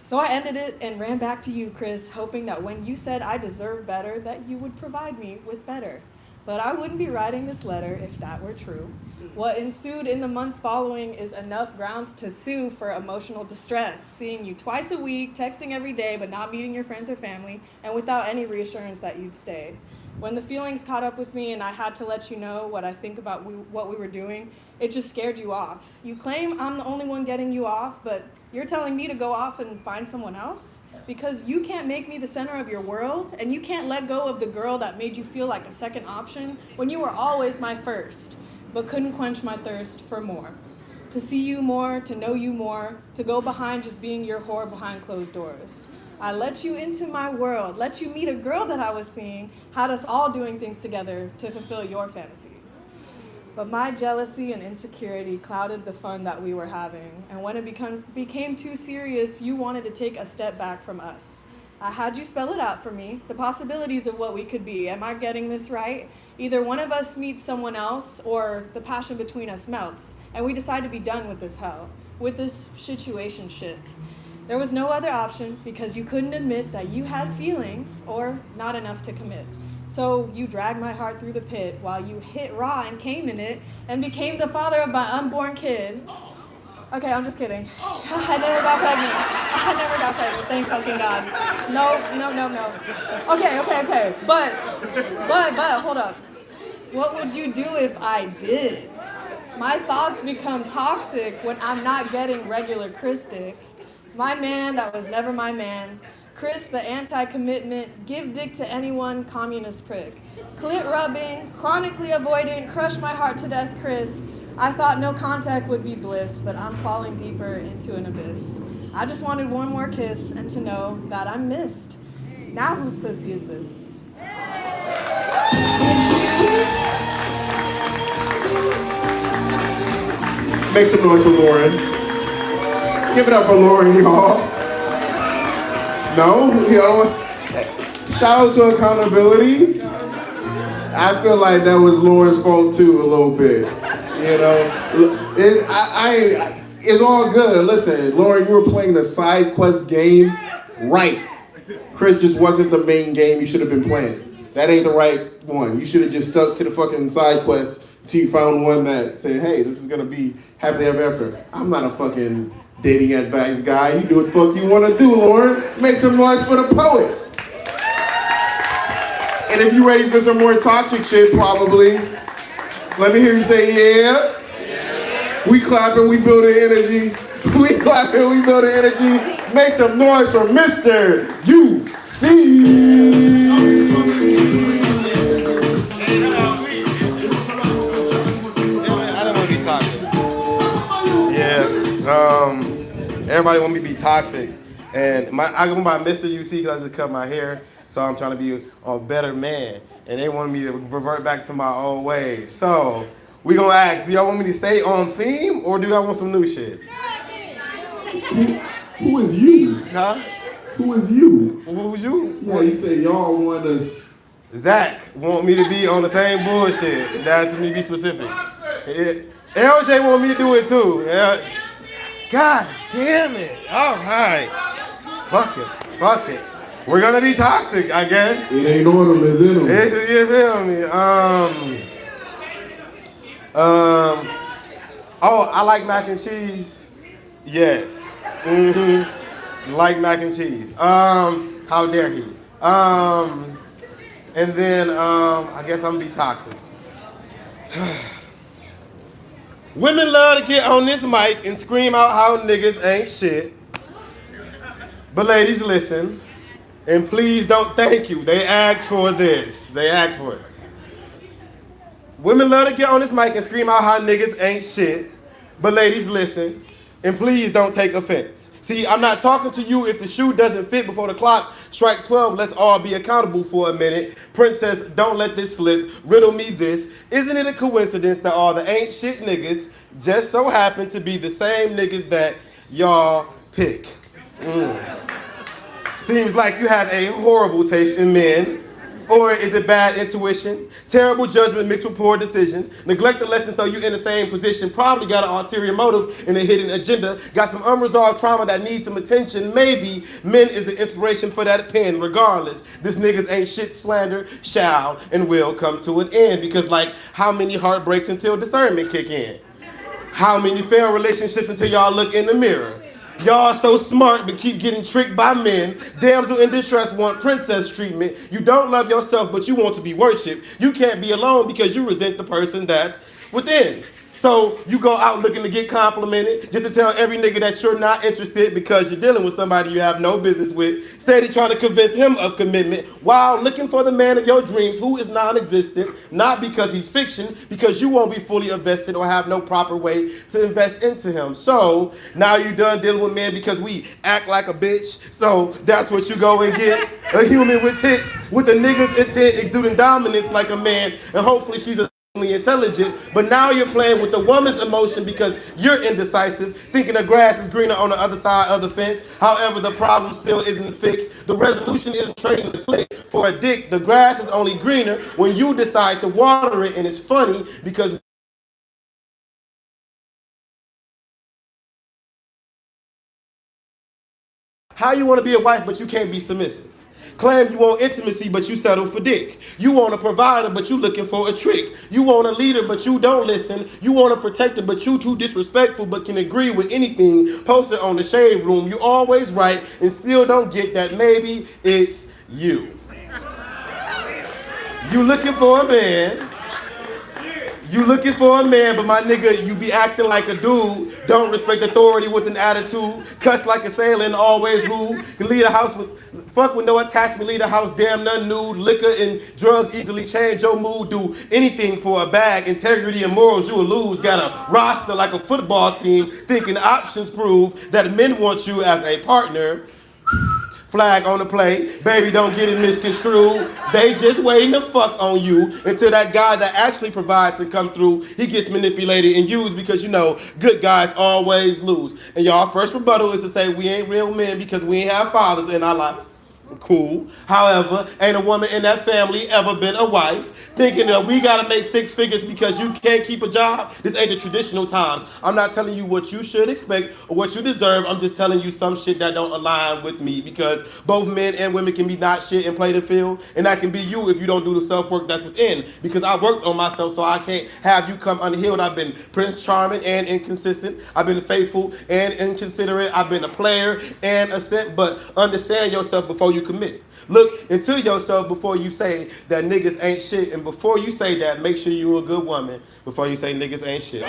So I ended it and ran back to you, Chris, hoping that when you said I deserve better, that you would provide me with better. But I wouldn't be writing this letter if that were true. What ensued in the months following is enough grounds to sue for emotional distress, seeing you twice a week, texting every day, but not meeting your friends or family, and without any reassurance that you'd stay. When the feelings caught up with me and I had to let you know what I think about what we were doing, it just scared you off. You claim I'm the only one getting you off, but you're telling me to go off and find someone else? Because you can't make me the center of your world, and you can't let go of the girl that made you feel like a second option when you were always my first, but couldn't quench my thirst for more. To see you more, to know you more, to go behind just being your whore behind closed doors. I let you into my world, let you meet a girl that I was seeing, had us all doing things together to fulfill your fantasy. But my jealousy and insecurity clouded the fun that we were having, and when it became too serious, you wanted to take a step back from us. I had you spell it out for me, the possibilities of what we could be. Am I getting this right? Either one of us meets someone else or the passion between us melts, and we decide to be done with this hell, with this situation shit. There was no other option because you couldn't admit that you had feelings or not enough to commit. So you dragged my heart through the pit while you hit raw and came in it and became the father of my unborn kid. Okay, I'm just kidding. I never got pregnant. I never got pregnant, thank fucking God. No. Okay. But, hold up. What would you do if I did? My thoughts become toxic when I'm not getting regular Christic. My man that was never my man. Chris, the anti-commitment, give dick to anyone, communist prick. Clit rubbing, chronically avoidant, crush my heart to death, Chris. I thought no contact would be bliss, but I'm falling deeper into an abyss. I just wanted one more kiss and to know that I'm missed. Now whose pussy is this? Make some noise for Lauren. Give it up for Lauren, y'all. No? Y'all? Shout out to accountability. I feel like that was Lauren's fault too, a little bit. You know? It's all good. Listen, Lauren, you were playing the side quest game right. Chris just wasn't the main game you should have been playing. That ain't the right one. You should have just stuck to the fucking side quest till you found one that said, hey, this is gonna be happily ever after. I'm not a fucking dating advice guy. You do what the fuck you wanna do, Lauren. Make some noise for the poet. And if you ready for some more toxic shit, probably, let me hear you say, yeah. We clapping, we building energy. We clapping, we building energy. Make some noise for Mr. UC. I don't want to be toxic. Yeah. Everybody want me to be toxic. And I go by Mr. UC because I just cut my hair. So I'm trying to be a better man. And they want me to revert back to my old ways. So we gonna ask, do y'all want me to stay on theme or do y'all want some new shit? Who is you? Huh? Who is you? Who's you? Yeah, you say y'all want us. Zach want me to be on the same bullshit. That's me to be specific. Yeah. LJ want me to do it too. Yeah. God damn it. All right. Fuck it. We're gonna be toxic, I guess. It ain't on them, it's in them. You feel me? Oh, I like mac and cheese. Yes. Like mac and cheese. How dare he? And then I guess I'm gonna be toxic. Women love to get on this mic and scream out how niggas ain't shit. But ladies, listen. And please don't thank you. They asked for this. They asked for it. Women love to get on this mic and scream out how niggas ain't shit. But ladies, listen. And please don't take offense. See, I'm not talking to you if the shoe doesn't fit before the clock. Strike 12, let's all be accountable for a minute. Princess, don't let this slip. Riddle me this. Isn't it a coincidence that all the ain't shit niggas just so happen to be the same niggas that y'all pick? Seems like you have a horrible taste in men. Or is it bad intuition? Terrible judgment mixed with poor decision. Neglect the lesson so you're in the same position. Probably got an ulterior motive and a hidden agenda. Got some unresolved trauma that needs some attention. Maybe men is the inspiration for that pen. Regardless, this niggas ain't shit slander shall and will come to an end. Because like, how many heartbreaks until discernment kick in? How many failed relationships until y'all look in the mirror? Y'all so smart but keep getting tricked by men. Damsel in distress want princess treatment. You don't love yourself but you want to be worshipped. You can't be alone because you resent the person that's within. So you go out looking to get complimented just to tell every nigga that you're not interested because you're dealing with somebody you have no business with. Steady trying to convince him of commitment while looking for the man of your dreams who is non-existent. Not because he's fiction, because you won't be fully invested or have no proper way to invest into him. So now you done dealing with men because we act like a bitch. So that's what you go and get. A human with tits with a nigga's intent exuding dominance like a man. And hopefully she's a intelligent, but now you're playing with the woman's emotion because you're indecisive, thinking the grass is greener on the other side of the fence. However, the problem still isn't fixed. The resolution isn't trading the click for a dick. The grass is only greener when you decide to water it, and it's funny because how you want to be a wife, but you can't be submissive? Claim you want intimacy, but you settle for dick. You want a provider, but you looking for a trick. You want a leader, but you don't listen. You want a protector, but you too disrespectful, but can agree with anything posted on the shade room. You always right and still don't get that maybe it's you. You looking for a man. You looking for a man, but my nigga, you be acting like a dude. Don't respect authority with an attitude. Cuss like a sailor and always rude. Can leave a house with, fuck with no attachment. Leave the house damn none nude. Liquor and drugs easily change your mood. Do anything for a bag. Integrity and morals you will lose. Got a roster like a football team. Thinking options prove that men want you as a partner. Flag on the play, baby, don't get it misconstrued. They just waiting to fuck on you until that guy that actually provides and come through, he gets manipulated and used because you know, good guys always lose. And y'all first rebuttal is to say we ain't real men because we ain't have fathers in our life. Cool. However, ain't a woman in that family ever been a wife? Thinking that we gotta make 6 figures because you can't keep a job? This ain't the traditional times. I'm not telling you what you should expect or what you deserve. I'm just telling you some shit that don't align with me because both men and women can be not shit and play the field. And that can be you if you don't do the self-work that's within. Because I worked on myself so I can't have you come unhealed. I've been Prince Charming and inconsistent. I've been faithful and inconsiderate. I've been a player and a simp. But understand yourself before you commit. Look into yourself before you say that niggas ain't shit. And before you say that, make sure you're a good woman before you say niggas ain't shit.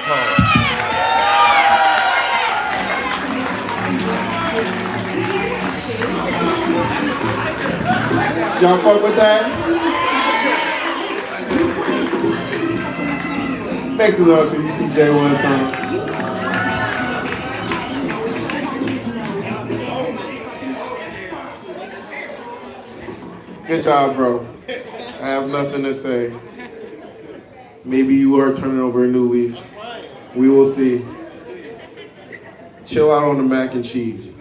Y'all fuck with that? Make some noise for UCJ one time. Good job, bro. I have nothing to say. Maybe you are turning over a new leaf. We will see. Chill out on the mac and cheese.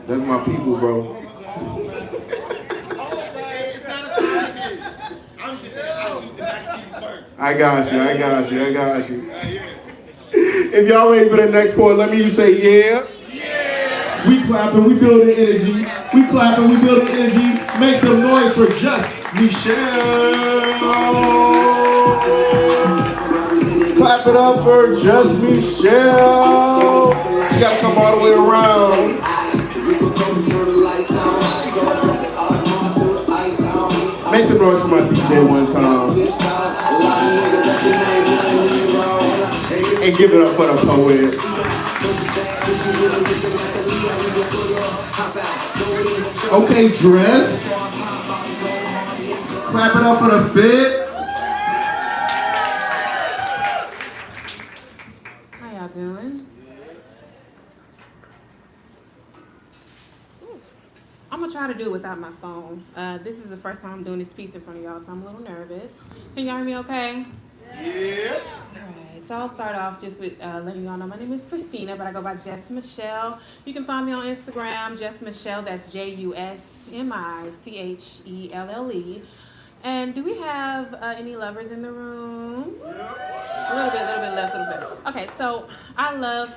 That's my people, bro. I got you. If y'all ready for the next part, let me say yeah. We clapping, we building energy. We clapping, we building energy. Make some noise for Just Michelle. Clap it up for Just Michelle. She gotta come all the way around. Make some noise for my DJ one time. And give it up for the poet. Okay, dress. Clap it up for the fit. How y'all doing? I'm gonna try to do it without my phone. This is the first time I'm doing this piece in front of y'all, so I'm a little nervous. Can y'all hear me okay? Yeah. Alright, so I'll start off just with letting y'all know my name is Christina, but I go by Just Michelle. You can find me on Instagram, Just Michelle, that's JUSMICHELLE. And do we have any lovers in the room? A little bit left. Okay, so I love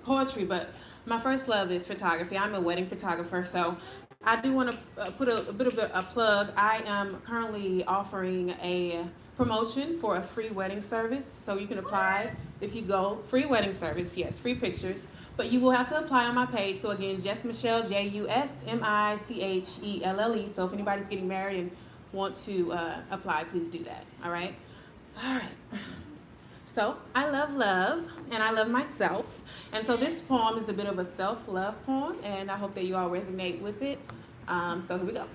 poetry, but my first love is photography. I'm a wedding photographer, so I do want to put a bit of a plug. I am currently offering a promotion for a free wedding service, so you can apply if you go. Free wedding service, yes, free pictures, but you will have to apply on my page. So again, Just Michelle, JUSMICHELLE. So if anybody's getting married and want to apply, please do that. All right. So I love love and I love myself, and so this poem is a bit of a self-love poem, and I hope that you all resonate with it. So here we go.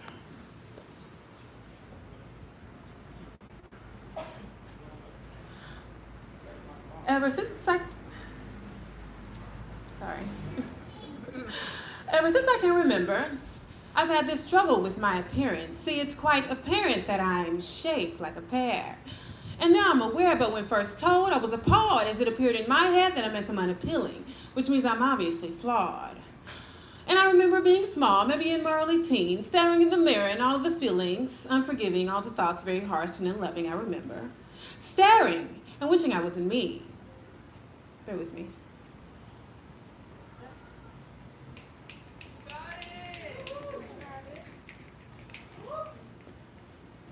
Ever since I can remember, I've had this struggle with my appearance. See, it's quite apparent that I'm shaped like a pear. And now I'm aware, but when first told, I was appalled as it appeared in my head that I meant I'm unappealing, which means I'm obviously flawed. And I remember being small, maybe in my early teens, staring in the mirror and all of the feelings, unforgiving, all the thoughts very harsh and unloving, I remember. Staring and wishing I wasn't me. Bear with me.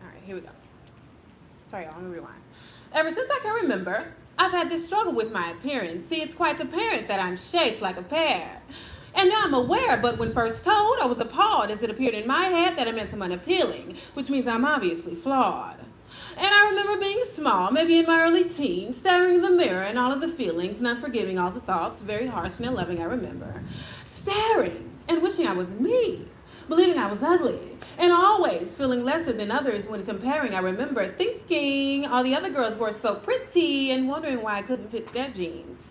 All right, here we go. Sorry, y'all, let me rewind. Ever since I can remember, I've had this struggle with my appearance. See, it's quite apparent that I'm shaped like a pear. And now I'm aware, but when first told, I was appalled as it appeared in my head that I meant I'm unappealing, which means I'm obviously flawed. And I remember being small, maybe in my early teens, staring in the mirror and all of the feelings, and unforgiving all the thoughts, very harsh and unloving, I remember. Staring and wishing I was me, believing I was ugly, and always feeling lesser than others when comparing. I remember thinking all the other girls were so pretty and wondering why I couldn't fit their jeans.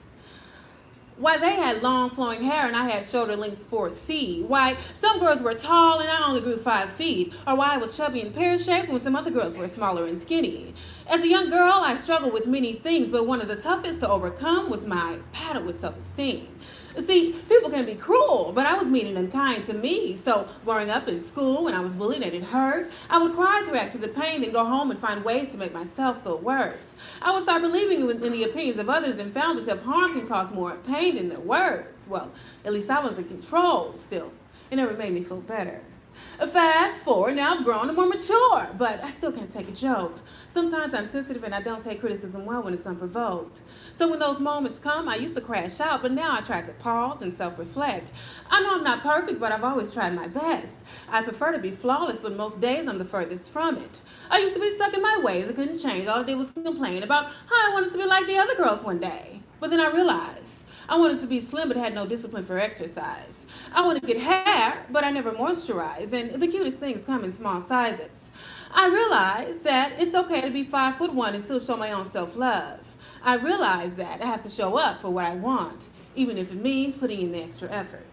Why they had long flowing hair and I had shoulder length 4C. Why some girls were tall and I only grew 5 feet. Or why I was chubby and pear-shaped when some other girls were smaller and skinny. As a young girl, I struggled with many things, but one of the toughest to overcome was my battle with self-esteem. See, people can be cruel, but I was mean and unkind to me. So growing up in school, when I was bullied and it hurt, I would cry to react to the pain, then go home and find ways to make myself feel worse. I would start believing in the opinions of others and found that self-harm can cause more pain than their words. Well, at least I was in control still. It never made me feel better. Fast forward, now I've grown and more mature, but I still can't take a joke. Sometimes I'm sensitive and I don't take criticism well when it's unprovoked. So when those moments come, I used to crash out, but now I try to pause and self-reflect. I know I'm not perfect, but I've always tried my best. I prefer to be flawless, but most days I'm the furthest from it. I used to be stuck in my ways. I couldn't change. All I did was complain about how I wanted to be like the other girls one day. But then I realized I wanted to be slim, but had no discipline for exercise. I want to get hair, but I never moisturize, and the cutest things come in small sizes. I realize that it's okay to be 5'1" and still show my own self-love. I realize that I have to show up for what I want, even if it means putting in the extra effort.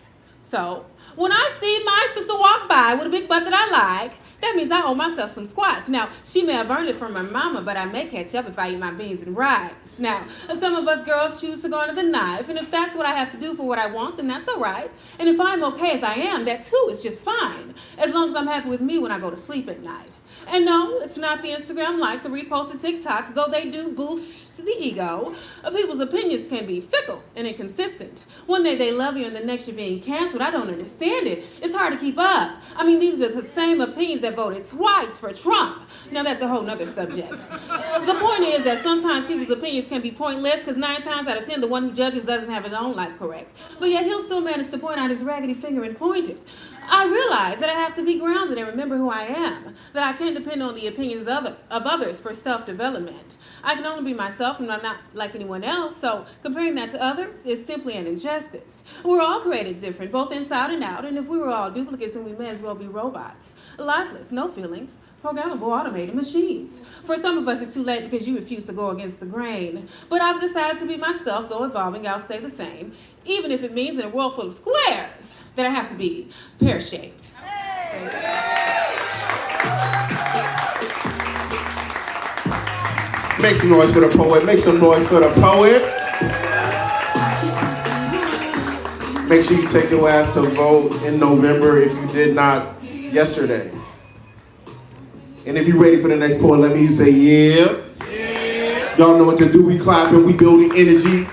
So, when I see my sister walk by with a big butt that I like, that means I owe myself some squats. Now, she may have earned it from her mama, but I may catch up if I eat my beans and rice. Now, some of us girls choose to go under the knife, and if that's what I have to do for what I want, then that's all right. And if I'm okay as I am, that too is just fine, as long as I'm happy with me when I go to sleep at night. And no, it's not the Instagram likes or reposted TikToks, though they do boost the ego. People's opinions can be fickle and inconsistent. One day they love you and the next you're being canceled. I don't understand it. It's hard to keep up. I mean, these are the same opinions that voted twice for Trump. Now that's a whole nother subject. The point is that sometimes people's opinions can be pointless because 9 times out of 10, the one who judges doesn't have his own life correct. But yet he'll still manage to point out his raggedy finger and point it. I realize that I have to be grounded and remember who I am, that I can't depend on the opinions of others for self-development. I can only be myself and I'm not like anyone else, so comparing that to others is simply an injustice. We're all created different, both inside and out, and if we were all duplicates, then we may as well be robots. Lifeless, no feelings, programmable automated machines. For some of us, it's too late because you refuse to go against the grain. But I've decided to be myself, though evolving, I'll stay the same, even if it means in a world full of squares that I have to be pear-shaped. Make some noise for the poet. Make some noise for the poet. Make sure you take your ass to vote in November if you did not yesterday. And if you're ready for the next poet, let me hear you say yeah. Yeah. Y'all know what to do. We clapping, we building energy.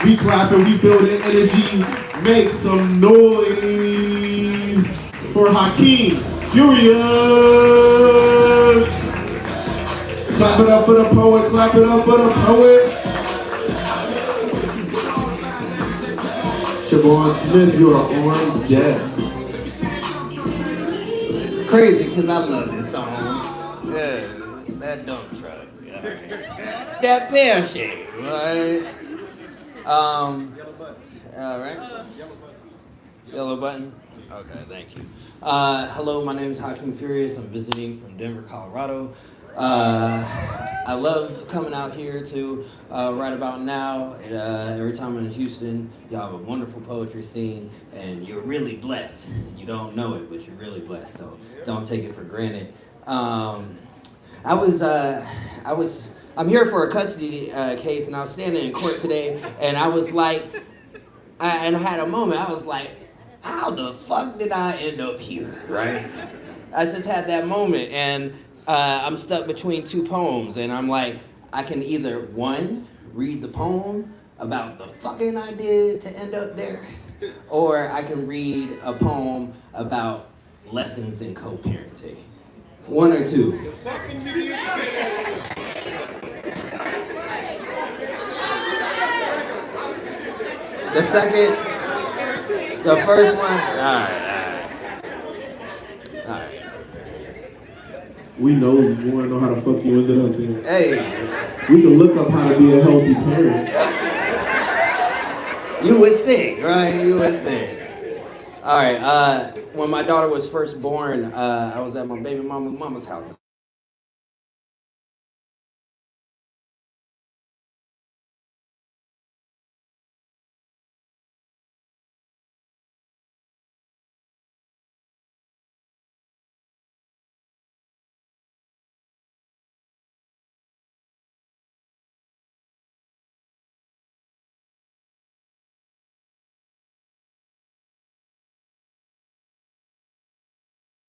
We clapping, we building energy. Make some noise for Hakeim, Juliet. Clap it up for the poet, clap it up for the poet. Siobhan Smith, you are on deck. It's crazy because I love this song. Yeah, that dump truck. Yeah. That pear shape, right? All right. Yellow button. Okay, thank you. Hello, my name is Hakeim Furious. I'm visiting from Denver, Colorado. I love coming out here to right about now. Every time I'm in Houston, y'all have a wonderful poetry scene, and you're really blessed. You don't know it, but you're really blessed, so don't take it for granted. I'm here for a custody case, and I was standing in court today, and I was like, and I had a moment. I was like, how the fuck did I end up here, right? I just had that moment, and I'm stuck between two poems, and I'm like, I can either, one, read the poem about the fucking I did to end up there, or I can read a poem about lessons in co-parenting. One or two. The second, the first one. All right. We know you want to know how the fuck you ended up there. Hey. We can look up how to be a healthy parent. You would think, right? You would think. All right. When my daughter was first born, I was at my baby mama's house.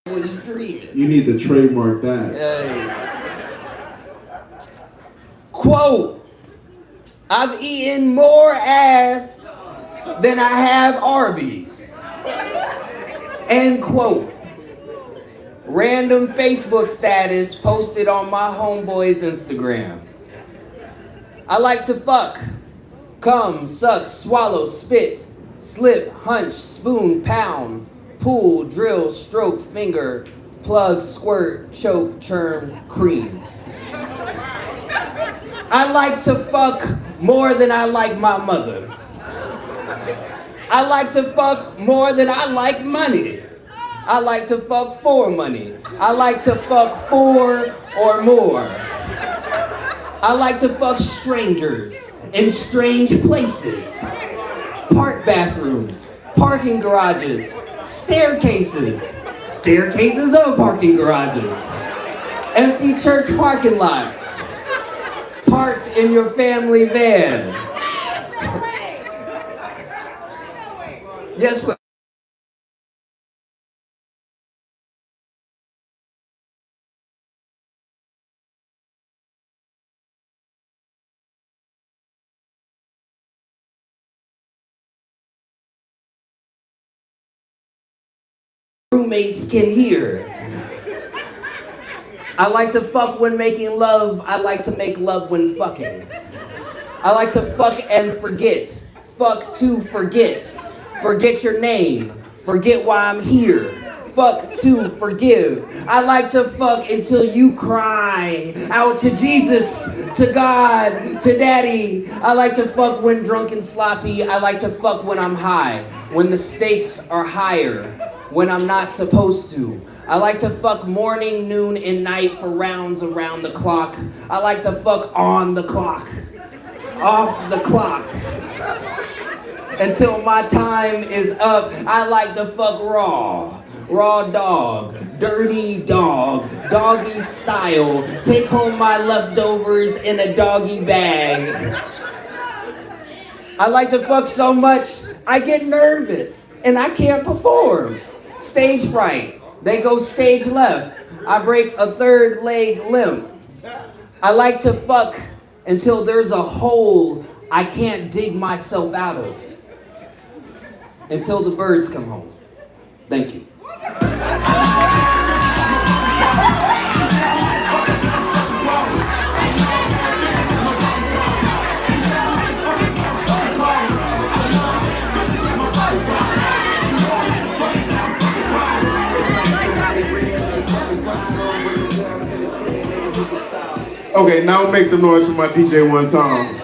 Was dreaming. You need to trademark that. Quote, I've eaten more ass than I have Arby's. End quote. Random Facebook status posted on my homeboy's Instagram. I like to fuck, come, suck, swallow, spit, slip, hunch, spoon, pound, pull, drill, stroke, finger, plug, squirt, choke, churn, cream. I like to fuck more than I like my mother. I like to fuck more than I like money. I like to fuck for money. I like to fuck four or more. I like to fuck strangers in strange places. Park bathrooms, parking garages, staircases of parking garages, empty church parking lots, parked in your family van. Yes, but roommates can hear. I like to fuck when making love. I like to make love when fucking. I like to fuck and forget. Fuck to forget. Forget your name. Forget why I'm here. Fuck to forgive. I like to fuck until you cry out to Jesus, to God, to Daddy. I like to fuck when drunk and sloppy. I like to fuck when I'm high, when the stakes are higher, when I'm not supposed to. I like to fuck morning, noon, and night for rounds around the clock. I like to fuck on the clock, off the clock. Until my time is up, I like to fuck raw. Raw dog, dirty dog, doggy style. Take home my leftovers in a doggy bag. I like to fuck so much, I get nervous and I can't perform. Stage fright. They go stage left. I break a third leg limp. I like to fuck until there's a hole I can't dig myself out of. Until the birds come home. Thank you. Okay, now make some noise for my DJ one time.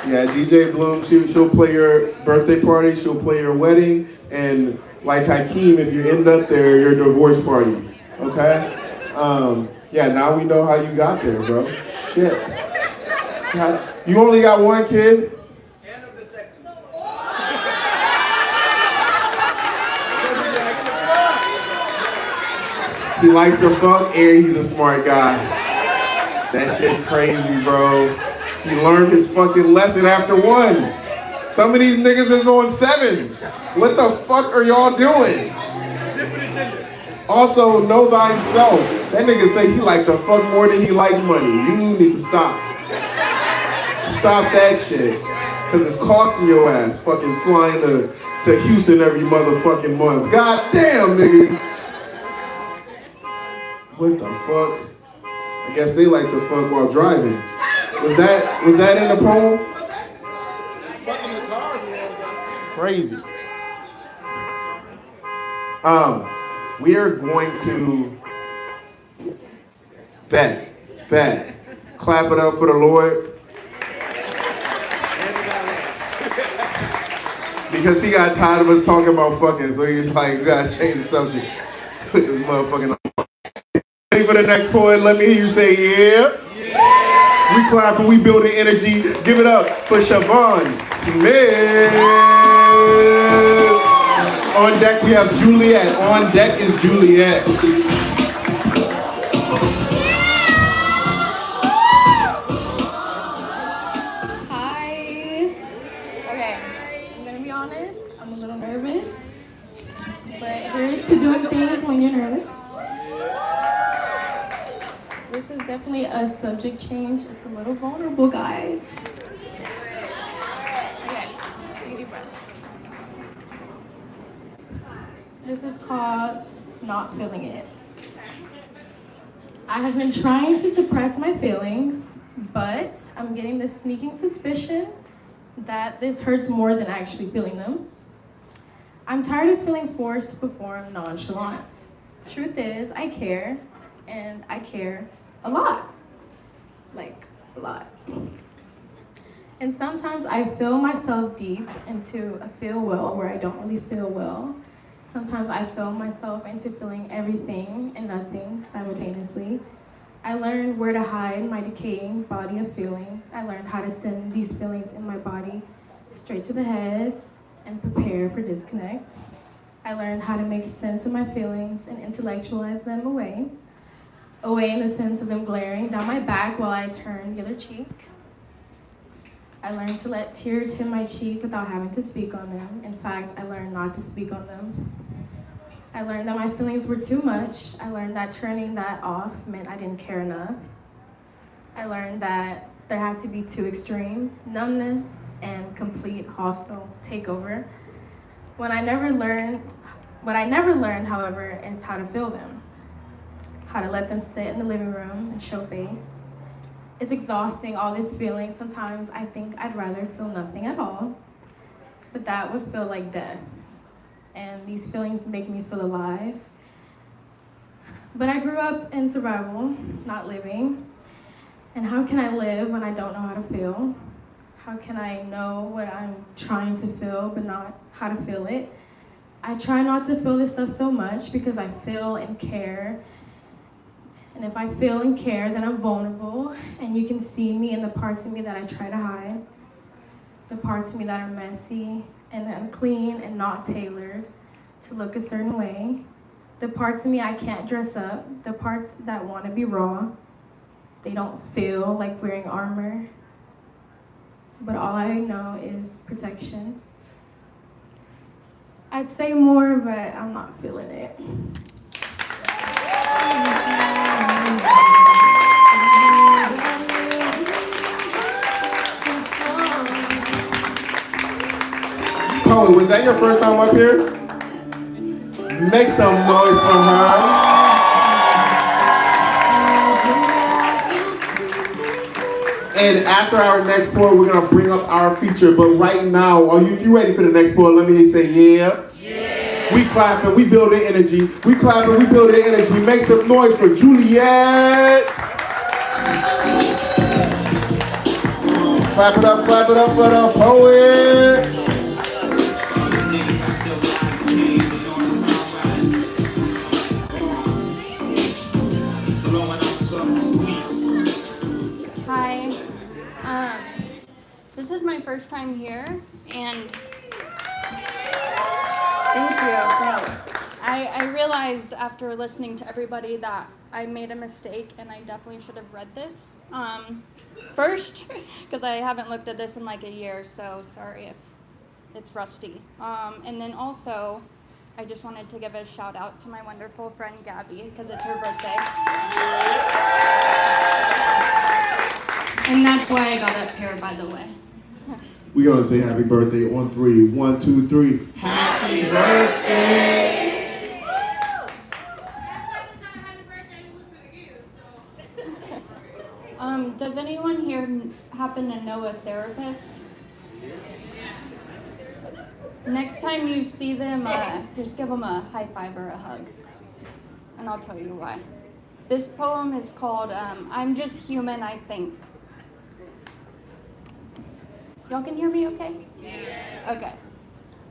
Yeah, DJ Bloom, she'll play your birthday party, she'll play your wedding, and like Hakeim, if you end up there, your divorce party, okay? Yeah, now we know how you got there, bro. Shit. You only got one kid? He likes to fuck and he's a smart guy. That shit crazy, bro. He learned his fucking lesson after 1. Some of these niggas is on 7. What the fuck are y'all doing? Also, know thyself. That nigga say he like to fuck more than he like money. You need to stop. Stop that shit. Cause it's costing your ass fucking flying to Houston every motherfucking month. God damn, nigga. What the fuck? I guess they like to fuck while driving. Was that in the poem? Crazy. We are going to bet. Clap it up for the Lord. Because he got tired of us talking about fucking, so he's like, we gotta change the subject. Put this motherfucking on. Ready for the next poet? Let me hear you say yeah. We clapping, we building energy. Give it up for Siobhan Smith. On deck we have Juliet. On deck is Juliet. Hi. Okay, I'm gonna be honest. I'm a little nervous, but here's to doing things when you're nervous. This is definitely a subject change. It's a little vulnerable, guys. Okay, take a deep breath. This is called Not Feeling It. I have been trying to suppress my feelings, but I'm getting this sneaking suspicion that this hurts more than actually feeling them. I'm tired of feeling forced to perform nonchalant. Truth is, I care, and I care a lot. Like, a lot. And sometimes I feel myself deep into a feel well where I don't really feel well. Sometimes I feel myself into feeling everything and nothing simultaneously. I learned where to hide my decaying body of feelings. I learned how to send these feelings in my body straight to the head and prepare for disconnect. I learned how to make sense of my feelings and intellectualize them away in the sense of them glaring down my back while I turn the other cheek. I learned to let tears hit my cheek without having to speak on them. In fact, I learned not to speak on them. I learned that my feelings were too much. I learned that turning that off meant I didn't care enough. I learned that there had to be 2 extremes, numbness and complete hostile takeover. What I never learned, however, is how to feel them. How to let them sit in the living room and show face. It's exhausting, all these feelings. Sometimes I think I'd rather feel nothing at all, but that would feel like death. And these feelings make me feel alive. But I grew up in survival, not living. And how can I live when I don't know how to feel? How can I know what I'm trying to feel, but not how to feel it? I try not to feel this stuff so much because I feel and care. And if I feel and care, then I'm vulnerable, and you can see me in the parts of me that I try to hide, the parts of me that are messy and unclean and not tailored to look a certain way, the parts of me I can't dress up, the parts that want to be raw. They don't feel like wearing armor, but all I know is protection. I'd say more, but I'm not feeling it. Chloe, was that your first time up here? Make some noise for her. And after our next poet, we're gonna bring up our feature. But right now, if you ready for the next poet, let me say yeah. We clapping, we building energy. We clapping, we building energy. Make some noise for Juliet. Clap it up for the poet. Hi. This is my first time here, and thanks. I realized after listening to everybody that I made a mistake and I definitely should have read this first because I haven't looked at this in like a year, so sorry if it's rusty. And then also, I just wanted to give a shout out to my wonderful friend Gabby because it's her birthday. And that's why I got up here, by the way. We gonna say happy birthday on 3. 1, 2, 3. Happy birthday. Does anyone here happen to know a therapist? Next time you see them, just give them a high five or a hug. And I'll tell you why. This poem is called I'm Just Human, I Think. Y'all can hear me okay? Okay.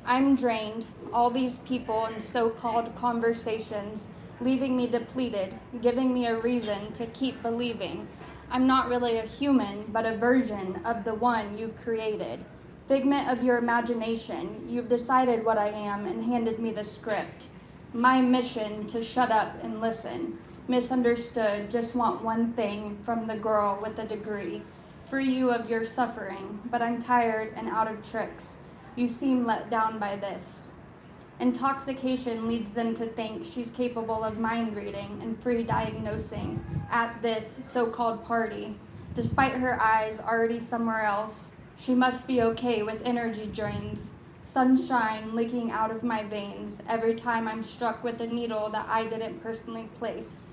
I'm drained. All these people and so-called conversations leaving me depleted, giving me a reason to keep believing. I'm not really a human, but a version of the one you've created. Figment of your imagination, you've decided what I am and handed me the script. My mission to shut up and listen. Misunderstood, just want one thing from the girl with a degree. Free you of your suffering, but I'm tired and out of tricks. You seem let down by this. Intoxication leads them to think she's capable of mind reading and free diagnosing at this so-called party. Despite her eyes already somewhere else, she must be okay with energy drains. Sunshine leaking out of my veins every time I'm struck with a needle that I didn't personally place.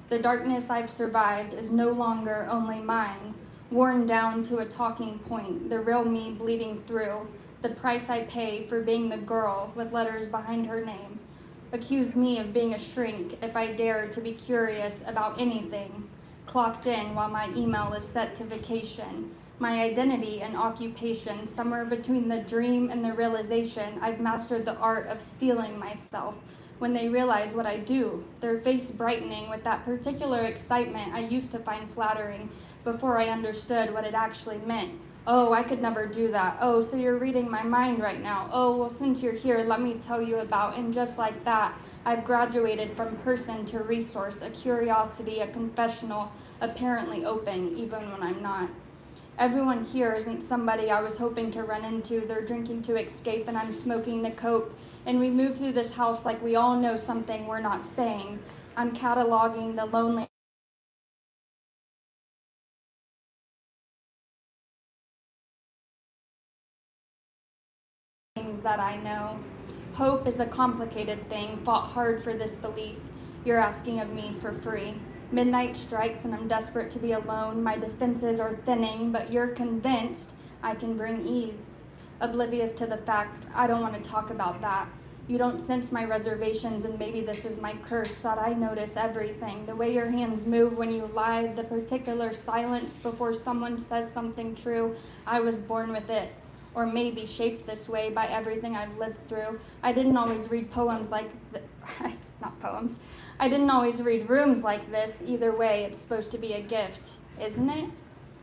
The darkness I've survived is no longer only mine, worn down to a talking point, the real me bleeding through. The price I pay for being the girl with letters behind her name. Accuse me of being a shrink if I dare to be curious about anything. Clocked in while my email is set to vacation. My identity and occupation, somewhere between the dream and the realization, I've mastered the art of stealing myself. When they realize what I do, their face brightening with that particular excitement I used to find flattering before I understood what it actually meant. Oh, I could never do that. Oh, so you're reading my mind right now. Oh, well, since you're here, let me tell you about. And just like that, I've graduated from person to resource, a curiosity, a confessional, apparently open, even when I'm not. Everyone here isn't somebody I was hoping to run into. They're drinking to escape, and I'm smoking to cope. And we move through this house like we all know something we're not saying. I'm cataloging the lonely things that I know. Hope is a complicated thing, fought hard for this belief. You're asking of me for free. Midnight strikes and I'm desperate to be alone. My defenses are thinning, but you're convinced I can bring ease. Oblivious to the fact I don't want to talk about that. You don't sense my reservations, and maybe this is my curse, that I notice everything. The way your hands move when you lie, the particular silence before someone says something true. I was born with it. Or maybe shaped this way by everything I've lived through. I didn't always read poems like not poems. I didn't always read rooms like this. Either way, it's supposed to be a gift, isn't it?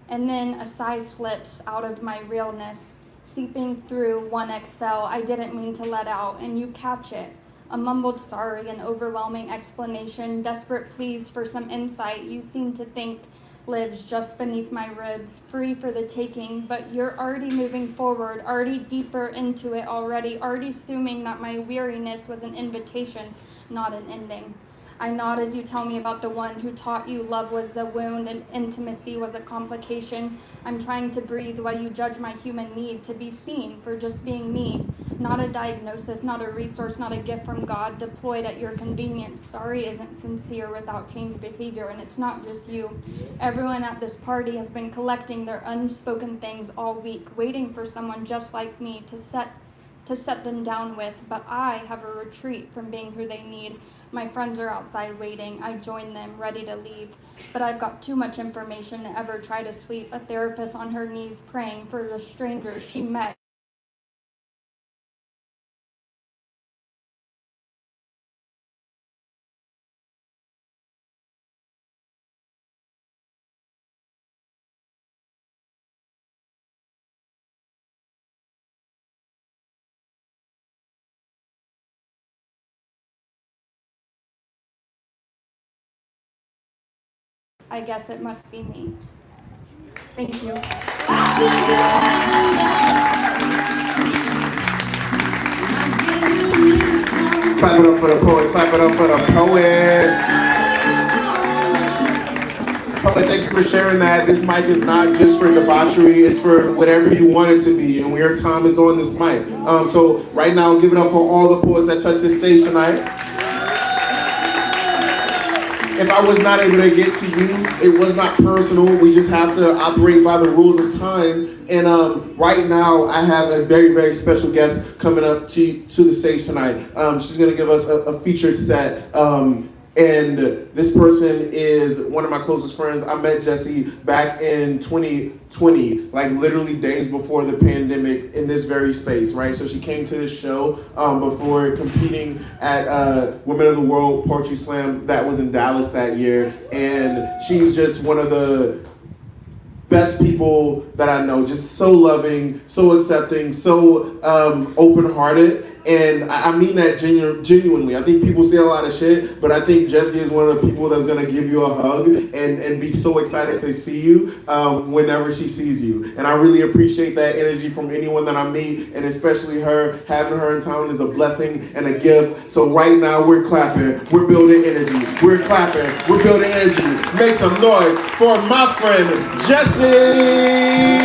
And then a sigh slips out of my realness, seeping through 1XL I didn't mean to let out, and you catch it. A mumbled sorry, an overwhelming explanation, desperate pleas for some insight you seem to think lives just beneath my ribs, free for the taking, but you're already moving forward, already deeper into it already assuming that my weariness was an invitation, not an ending. I nod as you tell me about the one who taught you love was the wound and intimacy was a complication. I'm trying to breathe while you judge my human need to be seen for just being me. Not a diagnosis, not a resource, not a gift from God deployed at your convenience. Sorry isn't sincere without changed behavior, and it's not just you. Everyone at this party has been collecting their unspoken things all week, waiting for someone just like me to set them down with, but I have a retreat from being who they need. My friends are outside waiting. I join them, ready to leave. But I've got too much information to ever try to sleep. A therapist on her knees praying for the stranger she met. I guess it must be me. Thank you. Clap it up for the poet. Clap it up for the poet. Poet, thank you for sharing that. This mic is not just for debauchery. It's for whatever you want it to be. And your time is on this mic. So right now, give it up for all the poets that touched this stage tonight. If I was not able to get to you, it was not personal. We just have to operate by the rules of time. And right now, I have a very, very special guest coming up to the stage tonight. She's going to give us a featured set. And this person is one of my closest friends. I met Jessie back in 2020, like literally days before the pandemic in this very space, right? So she came to this show before competing at Women of the World Poetry Slam that was in Dallas that year. And she's just one of the best people that I know, just so loving, so accepting, so open-hearted. And I mean that genuinely. I think people say a lot of shit, but I think Jessie is one of the people that's gonna give you a hug and be so excited to see you whenever she sees you. And I really appreciate that energy from anyone that I meet, and especially her. Having her in town is a blessing and a gift. So right now we're clapping, we're building energy. We're clapping, we're building energy. Make some noise for my friend, Jessie!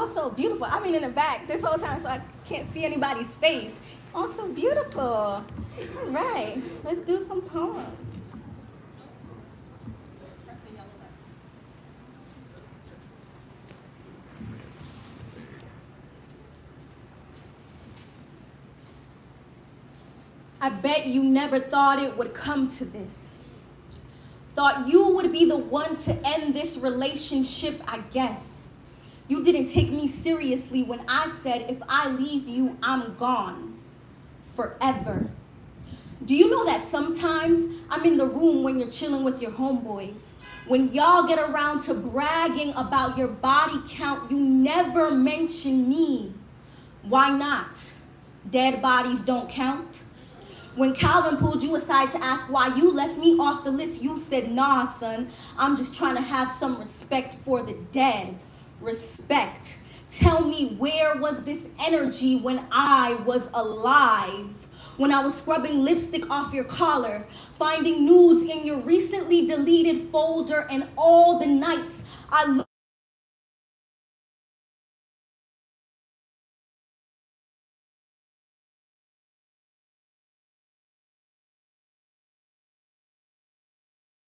So beautiful. I mean, in the back this whole time, so I can't see anybody's face. Oh, so beautiful. All right, let's do some poems. I bet you never thought it would come to this. Thought you would be the one to end this relationship, I guess. You didn't take me seriously when I said, if I leave you, I'm gone forever. Do you know that sometimes I'm in the room when you're chilling with your homeboys? When y'all get around to bragging about your body count, you never mention me. Why not? Dead bodies don't count. When Calvin pulled you aside to ask why you left me off the list, you said, nah, son, I'm just trying to have some respect for the dead. Respect. Tell me, where was this energy when I was alive? When I was scrubbing lipstick off your collar, finding nudes in your recently deleted folder, and all the nights I looked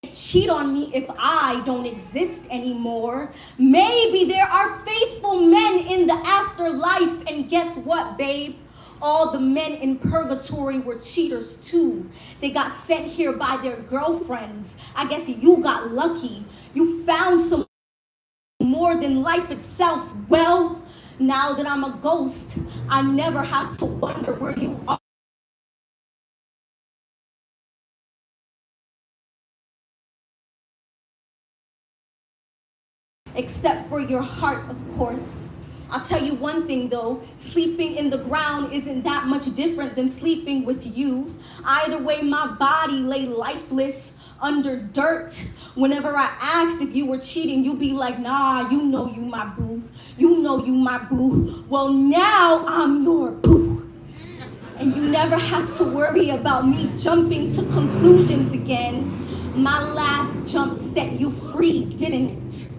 cheat on me if I don't exist anymore. Maybe there are faithful men in the afterlife, and guess what, babe? All the men in purgatory were cheaters too. They got sent here by their girlfriends. I guess you got lucky. You found some more than life itself. Well, now that I'm a ghost, I never have to wonder where you are. Except for your heart, of course. I'll tell you one thing though, sleeping in the ground isn't that much different than sleeping with you. Either way, my body lay lifeless under dirt. Whenever I asked if you were cheating, you'd be like, nah, you know you my boo. You know you my boo. Well, now I'm your boo. And you never have to worry about me jumping to conclusions again. My last jump set you free, didn't it?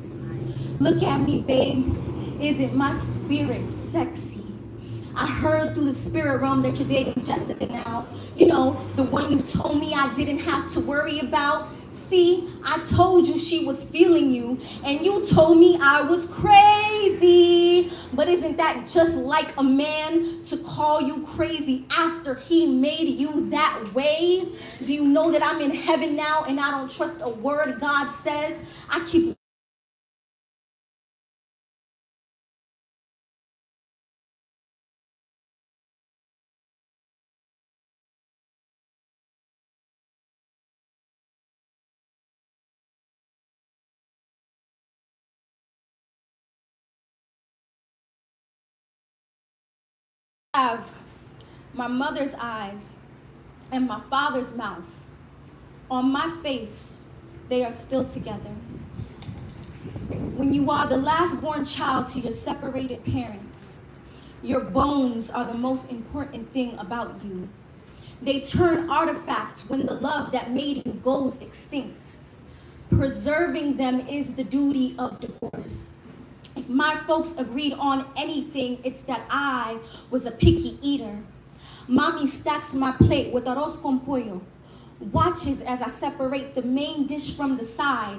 Look at me, babe. Isn't my spirit sexy? I heard through the spirit realm that you're dating Jessica now. You know, the one you told me I didn't have to worry about. See, I told you she was feeling you, and you told me I was crazy. But isn't that just like a man to call you crazy after he made you that way? Do you know that I'm in heaven now and I don't trust a word God says? I keep have my mother's eyes and my father's mouth. On my face, they are still together. When you are the last born child to your separated parents, your bones are the most important thing about you. They turn artifact when the love that made you goes extinct. Preserving them is the duty of divorce. If my folks agreed on anything, it's that I was a picky eater. Mommy stacks my plate with arroz con pollo, watches as I separate the main dish from the side.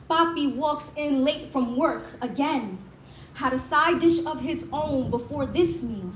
Papi walks in late from work again, had a side dish of his own before this meal.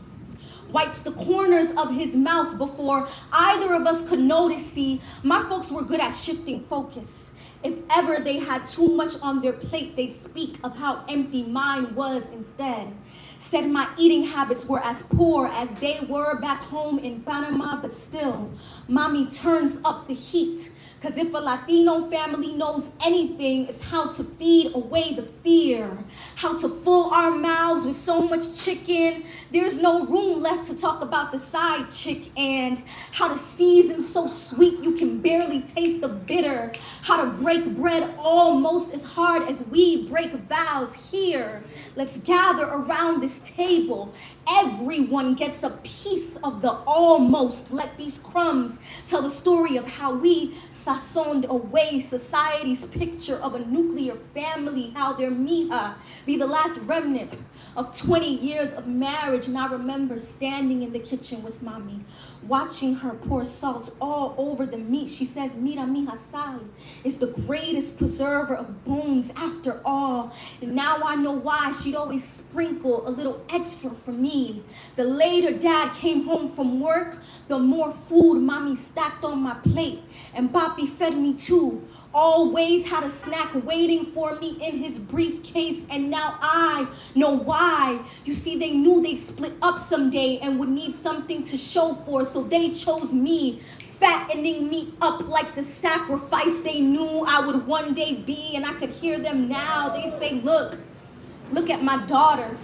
Wipes the corners of his mouth before either of us could notice. See, my folks were good at shifting focus. If ever they had too much on their plate, they'd speak of how empty mine was instead. Said my eating habits were as poor as they were back home in Panama, but still, mommy turns up the heat. Cause if a Latino family knows anything, it's how to feed away the fear, how to fill our mouths with so much chicken, there's no room left to talk about the side chick, and how to season so sweet you can barely taste the bitter, how to break bread almost as hard as we break vows here. Let's gather around this table. Everyone gets a piece of the almost. Let these crumbs tell the story of how we sazoned away society's picture of a nuclear family, how their mija be the last remnant of 20 years of marriage. And I remember standing in the kitchen with mommy, watching her pour salt all over the meat. She says, mira, mija, sal is the greatest preserver of bones after all. And now I know why she'd always sprinkle a little extra for me. The later dad came home from work, the more food mommy stacked on my plate. And Papi fed me too. Always had a snack waiting for me in his briefcase, and now I know why. You see, they knew they'd split up someday and would need something to show for, so they chose me, fattening me up like the sacrifice they knew I would one day be. And I could hear them now. They say, look at my daughter.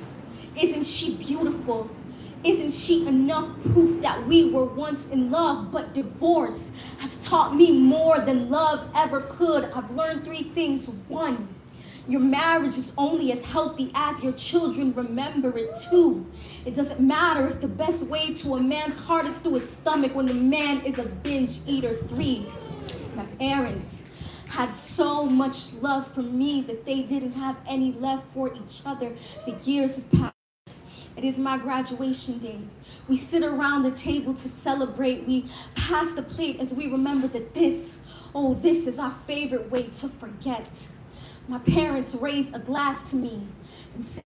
Isn't she beautiful? Isn't she enough proof that we were once in love? But divorce has taught me more than love ever could. I've learned 3 things. 1, your marriage is only as healthy as your children remember it. 2, it doesn't matter if the best way to a man's heart is through his stomach when the man is a binge eater. 3, my parents had so much love for me that they didn't have any left for each other. The years have passed. It is my graduation day. We sit around the table to celebrate. We pass the plate as we remember that this is our favorite way to forget. My parents raised a glass to me and said,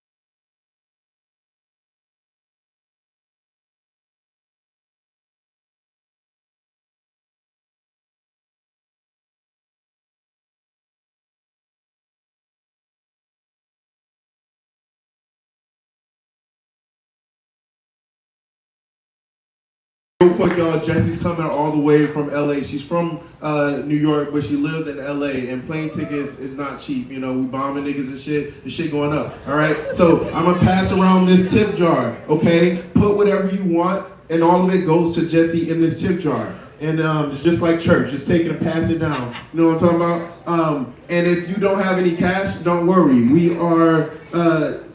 Real quick, y'all, Jessie's coming all the way from LA. She's from New York, but she lives in LA, and plane tickets is not cheap. You know, we bombing niggas and shit. The shit going up, all right? So I'm gonna pass around this tip jar, okay? Put whatever you want, and all of it goes to Jessie in this tip jar. And it's just like church, just take it and pass it down. You know what I'm talking about? And if you don't have any cash, don't worry. We are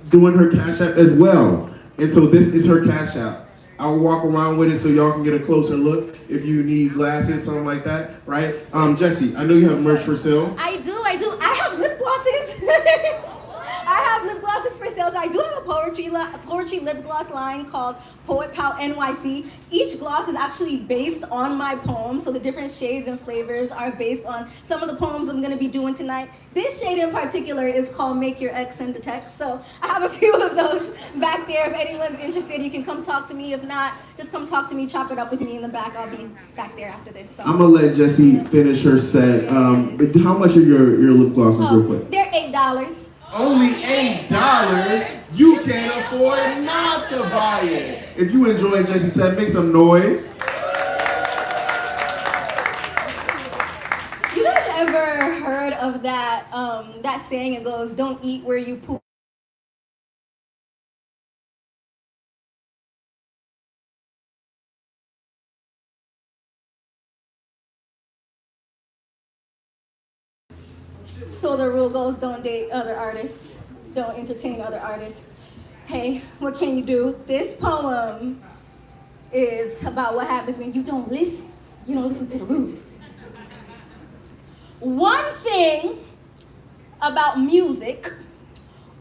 doing her Cash App as well. And so this is her Cash App. I'll walk around with it so y'all can get a closer look if you need glasses, something like that, right? Jessie, I know you have merch for sale. I do. I have lip glosses. I have lip glosses for sale. So I do have a poetry lip gloss line called Poet Pal NYC. Each gloss is actually based on my poem. So the different shades and flavors are based on some of the poems I'm going to be doing tonight. This shade in particular is called Make Your Ex Send a Text. So I have a few of those back there. If anyone's interested, you can come talk to me. If not, just come talk to me, chop it up with me in the back. I'll be back there after this. So. I'm going to let Jessie finish her set. How much are your lip glosses real quick? They're $8. Only $8? You can't afford not to buy it. If you enjoy Jessie's set, make some noise. You guys ever heard of that saying? It goes, don't eat where you poop. So the rule goes, don't date other artists, don't entertain other artists. Hey, what can you do? This poem is about what happens when you don't listen. You don't listen to the rules. One thing about music,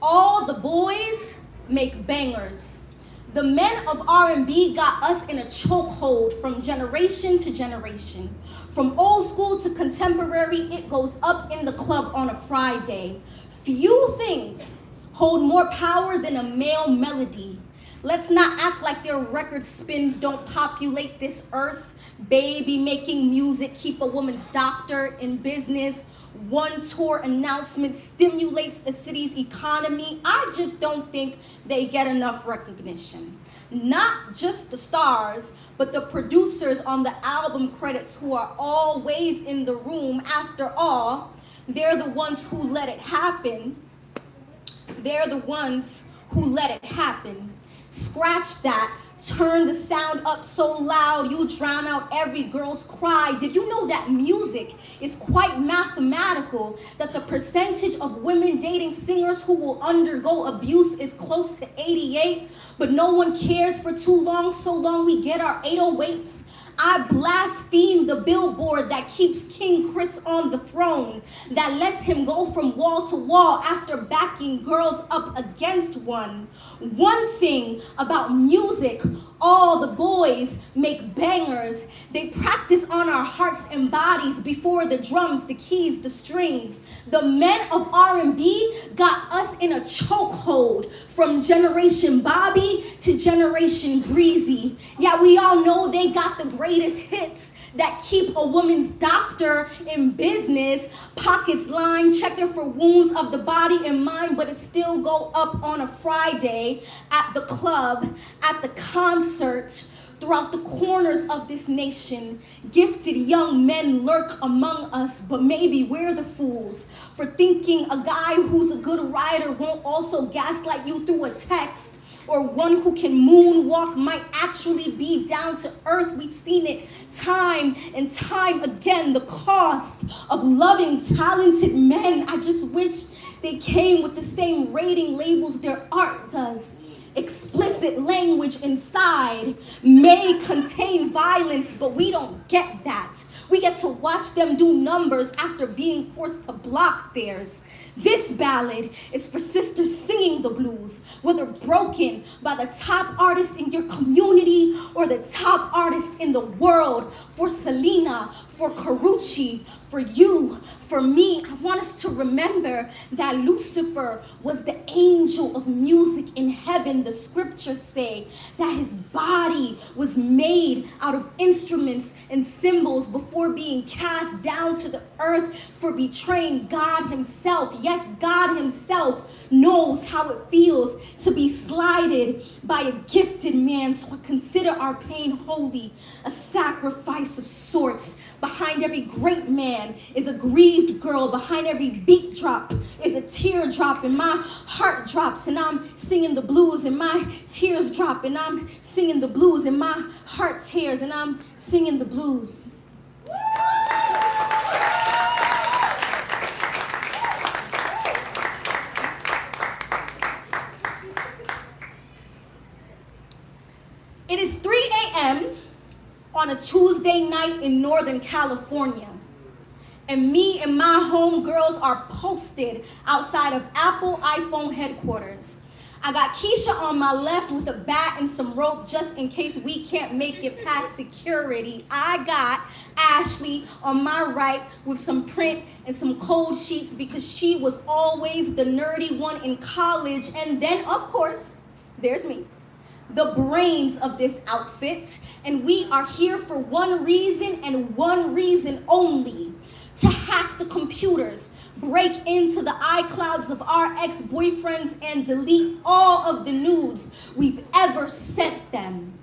all the boys make bangers. The men of R&B got us in a chokehold from generation to generation. From old school to contemporary, it goes up in the club on a Friday. Few things hold more power than a male melody. Let's not act like their record spins don't populate this earth. Baby, making music keep a woman's doctor in business. One tour announcement stimulates a city's economy. I just don't think they get enough recognition. Not just the stars, but the producers on the album credits who are always in the room. After all, they're the ones who let it happen. They're the ones who let it happen. Scratch that. Turn the sound up so loud you drown out every girl's cry. Did you know that music is quite mathematical? That the percentage of women dating singers who will undergo abuse is close to 88? But no one cares for too long, so long we get our 808s. I blaspheme the billboard that keeps King Chris on the throne, that lets him go from wall to wall after backing girls up against one. One thing about music, all the boys make bangers. They practice on our hearts and bodies before the drums, the keys, the strings. The men of R&B got us in a chokehold from Generation Bobby to Generation Breezy. Yeah, we all know they got the greatest hits that keep a woman's doctor in business. Pockets lined, checking for wounds of the body and mind, but it still go up on a Friday at the club, at the concert, throughout the corners of this nation. Gifted young men lurk among us, but maybe we're the fools for thinking a guy who's a good writer won't also gaslight you through a text. Or one who can moonwalk might actually be down to earth. We've seen it time and time again. The cost of loving talented men. I just wish they came with the same rating labels their art does. Explicit language inside may contain violence, but we don't get that. We get to watch them do numbers after being forced to block theirs. This ballad is for sisters singing the blues, whether broken by the top artist in your community or the top artist in the world. For Selena, for Carucci, for you, for me. I want us to remember that Lucifer was the angel of music in heaven. The scriptures say that his body was made out of instruments and cymbals before being cast down to the earth for betraying God himself. Yes, God himself knows how it feels to be slighted by a gifted man. So I consider our pain holy, a sacrifice of sorts. Behind every great man is a grieved girl. Behind every beat drop is a tear drop. And my heart drops and I'm singing the blues. And my tears drop and I'm singing the blues. And my heart tears and I'm singing the blues. It is 3 a.m. on a Tuesday night in Northern California. And me and my homegirls are posted outside of Apple iPhone headquarters. I got Keisha on my left with a bat and some rope just in case we can't make it past security. I got Ashley on my right with some print and some cold sheets because she was always the nerdy one in college. And then, of course, there's me, the brains of this outfit. And we are here for one reason and one reason only: to hack the computers, break into the iClouds of our ex-boyfriends, and delete all of the nudes we've ever sent them.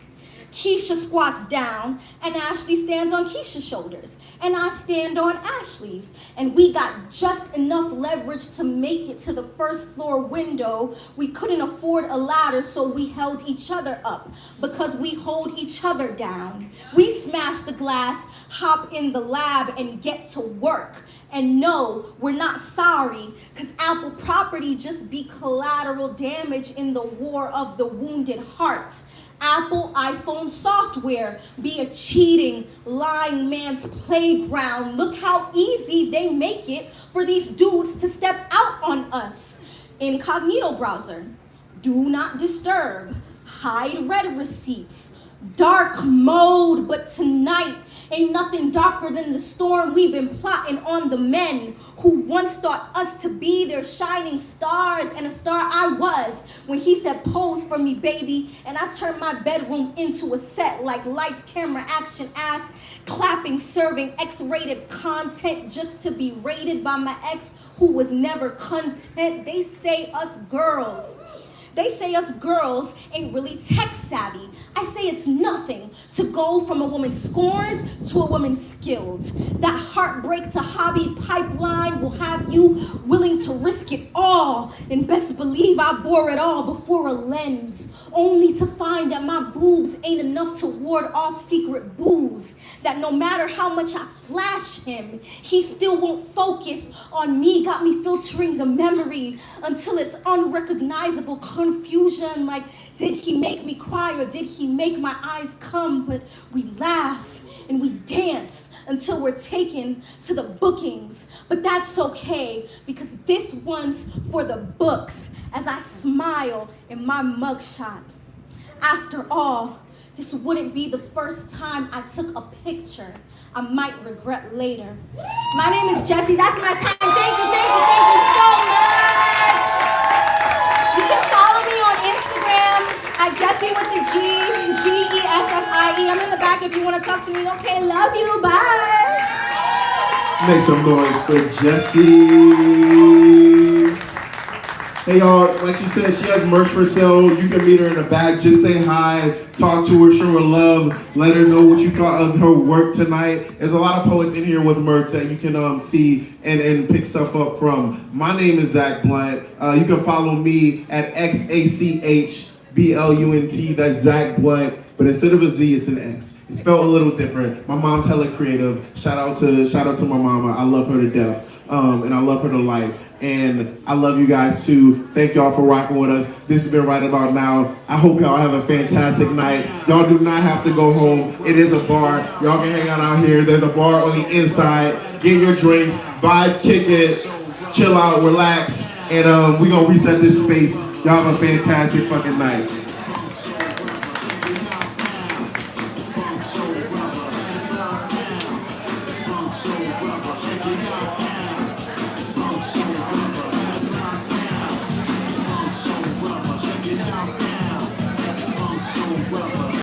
Keisha squats down, and Ashley stands on Keisha's shoulders, and I stand on Ashley's. And we got just enough leverage to make it to the first floor window. We couldn't afford a ladder, so we held each other up because we hold each other down. We smash the glass, hop in the lab, and get to work. And no, we're not sorry, cause Apple property just be collateral damage in the war of the wounded heart. Apple iPhone software be a cheating, lying man's playground. Look how easy they make it for these dudes to step out on us. Incognito browser, do not disturb, hide red receipts, dark mode, but tonight ain't nothing darker than the storm we've been plotting on the men who once thought us to be their shining stars, and a star I was when he said pose for me, baby, and I turned my bedroom into a set like lights, camera, action, ass, clapping, serving X-rated content just to be rated by my ex who was never content. They say us girls ain't really tech savvy. I say it's nothing to go from a woman scorned to a woman skilled. That heartbreak to hobby pipeline will have you willing to risk it all. And best believe I bore it all before a lens, only to find that my boobs ain't enough to ward off secret booze. That no matter how much I flash him, he still won't focus on me. Got me filtering the memory until it's unrecognizable confusion. Like, did he make me cry or did he make my eyes come? But we laugh and we dance until we're taken to the bookings. But that's okay, because this one's for the books as I smile in my mugshot. After all, this wouldn't be the first time I took a picture I might regret later. My name is Jessie. That's my time. Thank you so much. You can follow me on Instagram at Jessie with the G, G-E-S-S-I-E. I'm in the back if you want to talk to me. Okay, love you. Bye. Make some noise for Jessie. Hey y'all, like she said, she has merch for sale. You can meet her in the back. Just say hi, talk to her, show her love, let her know what you thought of her work tonight. There's a lot of poets in here with merch that you can see and pick stuff up from. My name is Zach Blunt. You can follow me at XACHBLUNT. That's Zach Blunt, but instead of a Z, it's an X. It's spelled a little different. My mom's hella creative. Shout out to my mama. I love her to death, and I love her to life. And I love you guys too. Thank y'all for rocking with us. This has been Right About Now. I hope y'all have a fantastic night. Y'all do not have to go home. It is a bar. Y'all can hang out here. There's a bar on the inside. Get your drinks, vibe, kick it, chill out, relax, and we're gonna reset this space. Y'all have a fantastic fucking night.